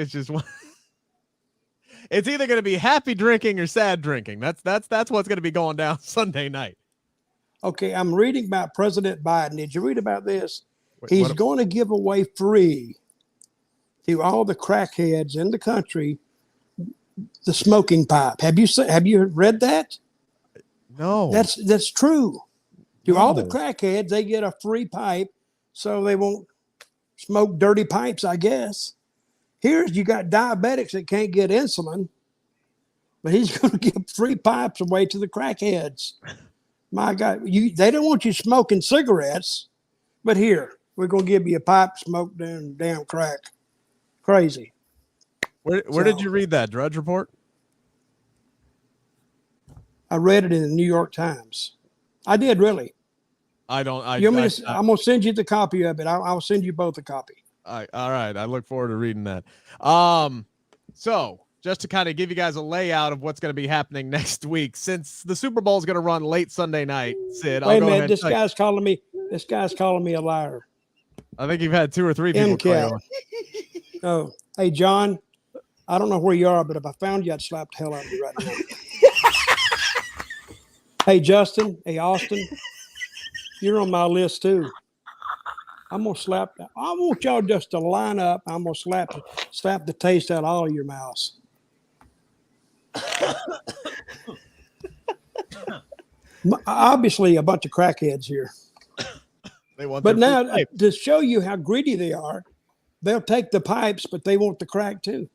it's either gonna be happy drinking or sad drinking. That's what's gonna be going down Sunday night. Okay, I'm reading about President Biden. Did you read about this? He's going to give away free to all the crackheads in the country the smoking pipe. Have you read that? No. That's true. To all the crackheads, they get a free pipe. So they won't smoke dirty pipes, I guess. You got diabetics that can't get insulin, but he's going to give free pipes away to the crackheads. My God, they don't want you smoking cigarettes, but here, we're going to give you a pipe, smoke damn crack. Crazy. Where did you read that? Drudge Report? I read it in the New York Times. I did, really. I don't. I'm going to send you the copy of it. I'll send you both a copy. All right. I look forward to reading that. So just to kind of give you guys a layout of what's going to be happening next week, since the Super Bowl is going to run late Sunday night, Sid. Wait a minute. This guy's calling me a liar. I think you've had 2 or 3 people call you. Oh, hey, John, I don't know where you are, but if I found you, I'd slap the hell out of you right now. Hey, Justin. Hey, Austin. You're on my list, too. I'm going to slap. I want y'all just to line up. I'm going to slap the taste out of all of your mouths. Obviously, a bunch of crackheads here. But now, to show you how greedy they are, they'll take the pipes, but they want the crack too.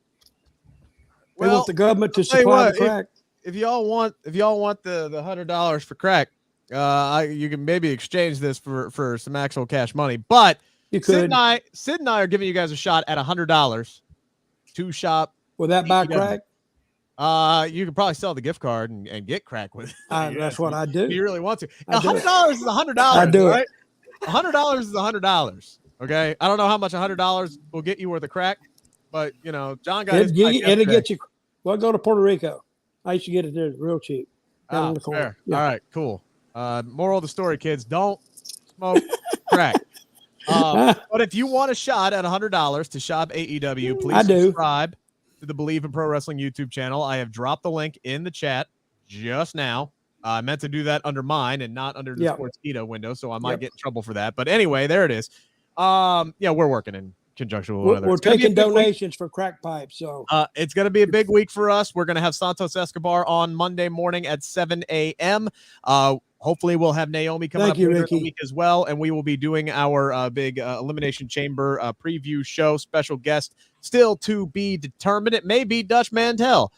They want the government to supply the crack. If y'all want the $100 for crack, you can maybe exchange this for some actual cash money. But you could. Sid and I are giving you guys a shot at $100 to shop. Will that buy crack? You could probably sell the gift card and get crack with it. That's what I do. If you really want to. $100 is $100. I do right? $100 is $100. Okay, I don't know how much $100 will get you worth of crack, but John got it'll get you. Well, go to Puerto Rico. I used to get it there real cheap. Fair. Yeah. All right, cool. Moral of the story, kids: don't smoke crack. But if you want a shot at $100 to shop AEW, please subscribe to the Believe in Pro Wrestling YouTube channel. I have dropped the link in the chat just now. I meant to do that under mine and not under the Sportskeeda window, so I might get in trouble for that. But anyway, there it is. We're working in conjunction with one another. We're taking donations for crack pipes. So it's going to be a big week for us. We're going to have Santos Escobar on Monday morning at 7 a.m. Hopefully, we'll have Naomi coming up later in the week as well, and we will be doing our big Elimination Chamber preview show. Special guest still to be determined. It may be Dutch Mantell.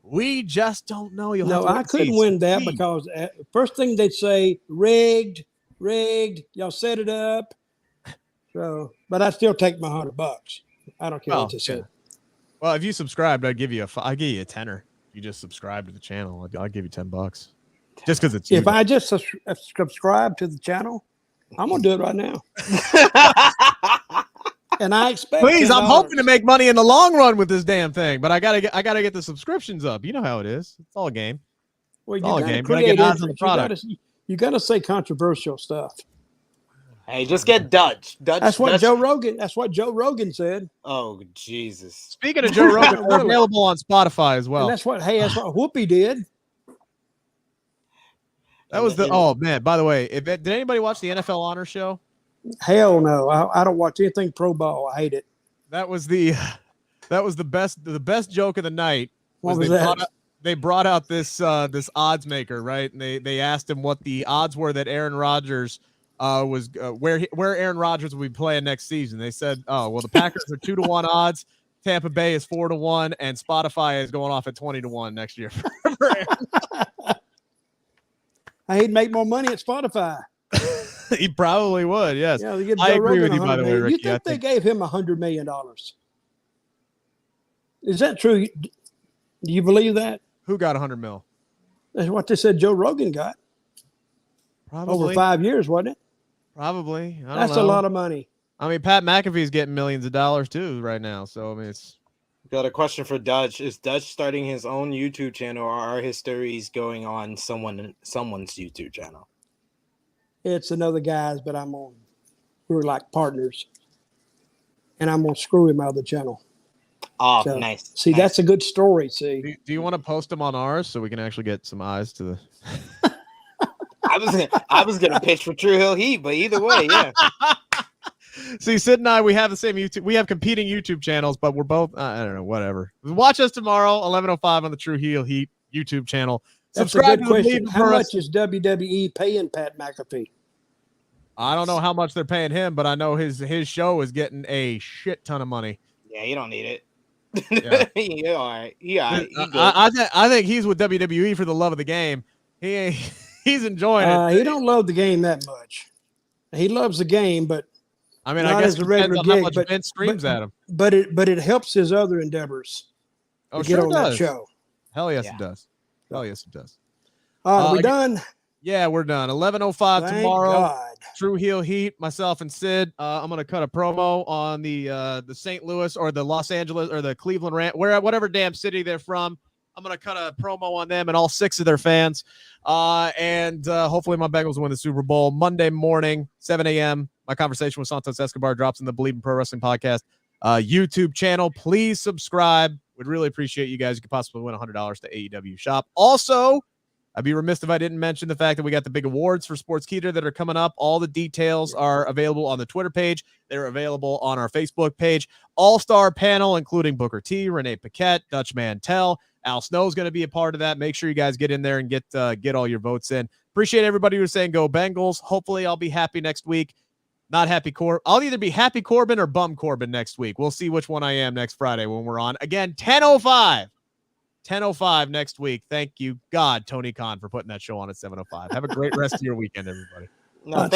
We just don't know. I couldn't win that because first thing they'd say, rigged. Y'all set it up. So, but I still take my $100. I don't care what they say. Well, if you subscribed, I'd give you a tenner. If you just subscribe to the channel, I'll give you $10. Just because it's you. If I just subscribe to the channel, I'm gonna do it right now. And I expect. Please, I'm hoping to make money in the long run with this damn thing, but I gotta get the subscriptions up. You know how it is. It's all a game. Well, you gotta create interest. You gotta say controversial stuff. Hey, just get Dutch. That's what Joe Rogan said. Oh, Jesus. Speaking of Joe Rogan, we're available on Spotify as well. And that's what Whoopi did. That was man. By the way, did anybody watch the NFL Honor Show? Hell no. I don't watch anything pro ball. I hate it. That was the best joke of the night. What was that? They brought out this odds maker, right? And they asked him what the odds were that Aaron Rodgers was where Aaron Rodgers will be playing next season. They said, the Packers are 2-1 odds, Tampa Bay is 4-1, and Spotify is going off at 20-1 next year. He'd make more money at Spotify. He probably would, yes. Yeah, I agree with you, by the way, Ricky. You think they gave him $100 million? Is that true? Do you believe that? Who got $100 million? That's what they said Joe Rogan got. Probably. Over 5 years, wasn't it? Probably. That's a lot of money. I mean, Pat McAfee's getting millions of dollars too right now. So I mean, it's. Got a question for Dutch. Is Dutch starting his own YouTube channel, or are his stories going on someone's YouTube channel? It's another guy's, but we're like partners, and I'm gonna screw him out of the channel. Oh, so, nice. See, nice. That's a good story. See, do you want to post them on ours so we can actually get some eyes to the? I was gonna pitch for True Hill Heat, but either way, yeah. See, Sid and I, we have the same YouTube. We have competing YouTube channels, but we're both, I don't know, whatever. Watch us tomorrow, 11:05 on the True Heel Heat YouTube channel. That's subscribe a good question. How much is WWE paying Pat McAfee? I don't know how much they're paying him, but I know his show is getting a shit ton of money. Yeah, you don't need it. Yeah. You're all right. Yeah, I think he's with WWE for the love of the game. He's enjoying it. He don't love the game that much. He loves the game, but I mean, I guess it depends on how much Vince streams at him. But it helps his other endeavors. Oh, to get on that show. Hell yes, it does. Hell yes, it does. Are we done? Yeah, we're done. 11:05 Thank tomorrow. God. True Heel Heat, myself and Sid. I'm gonna cut a promo on the St. Louis or the Los Angeles or the Cleveland whatever damn city they're from. I'm gonna cut a promo on them and all 6 of their fans. And hopefully my Bengals win the Super Bowl Monday morning, 7 a.m. My conversation with Santos Escobar drops in the Believe in Pro Wrestling podcast YouTube channel. Please subscribe. We'd really appreciate you guys. You could possibly win $100 to AEW shop. Also, I'd be remiss if I didn't mention the fact that we got the big awards for Sportskeeda that are coming up. All the details are available on the Twitter page. They're available on our Facebook page. All-star panel, including Booker T, Renee Paquette, Dutch Mantell. Al Snow's going to be a part of that. Make sure you guys get in there and get all your votes in. Appreciate everybody who's saying go Bengals. Hopefully I'll be happy next week. Not happy Corbin. I'll either be happy Corbin or bum Corbin next week. We'll see which one I am next Friday when we're on. Again, 10:05. 10:05 next week. Thank you, God, Tony Khan, for putting that show on at 7:05. Have a great rest of your weekend, everybody. No,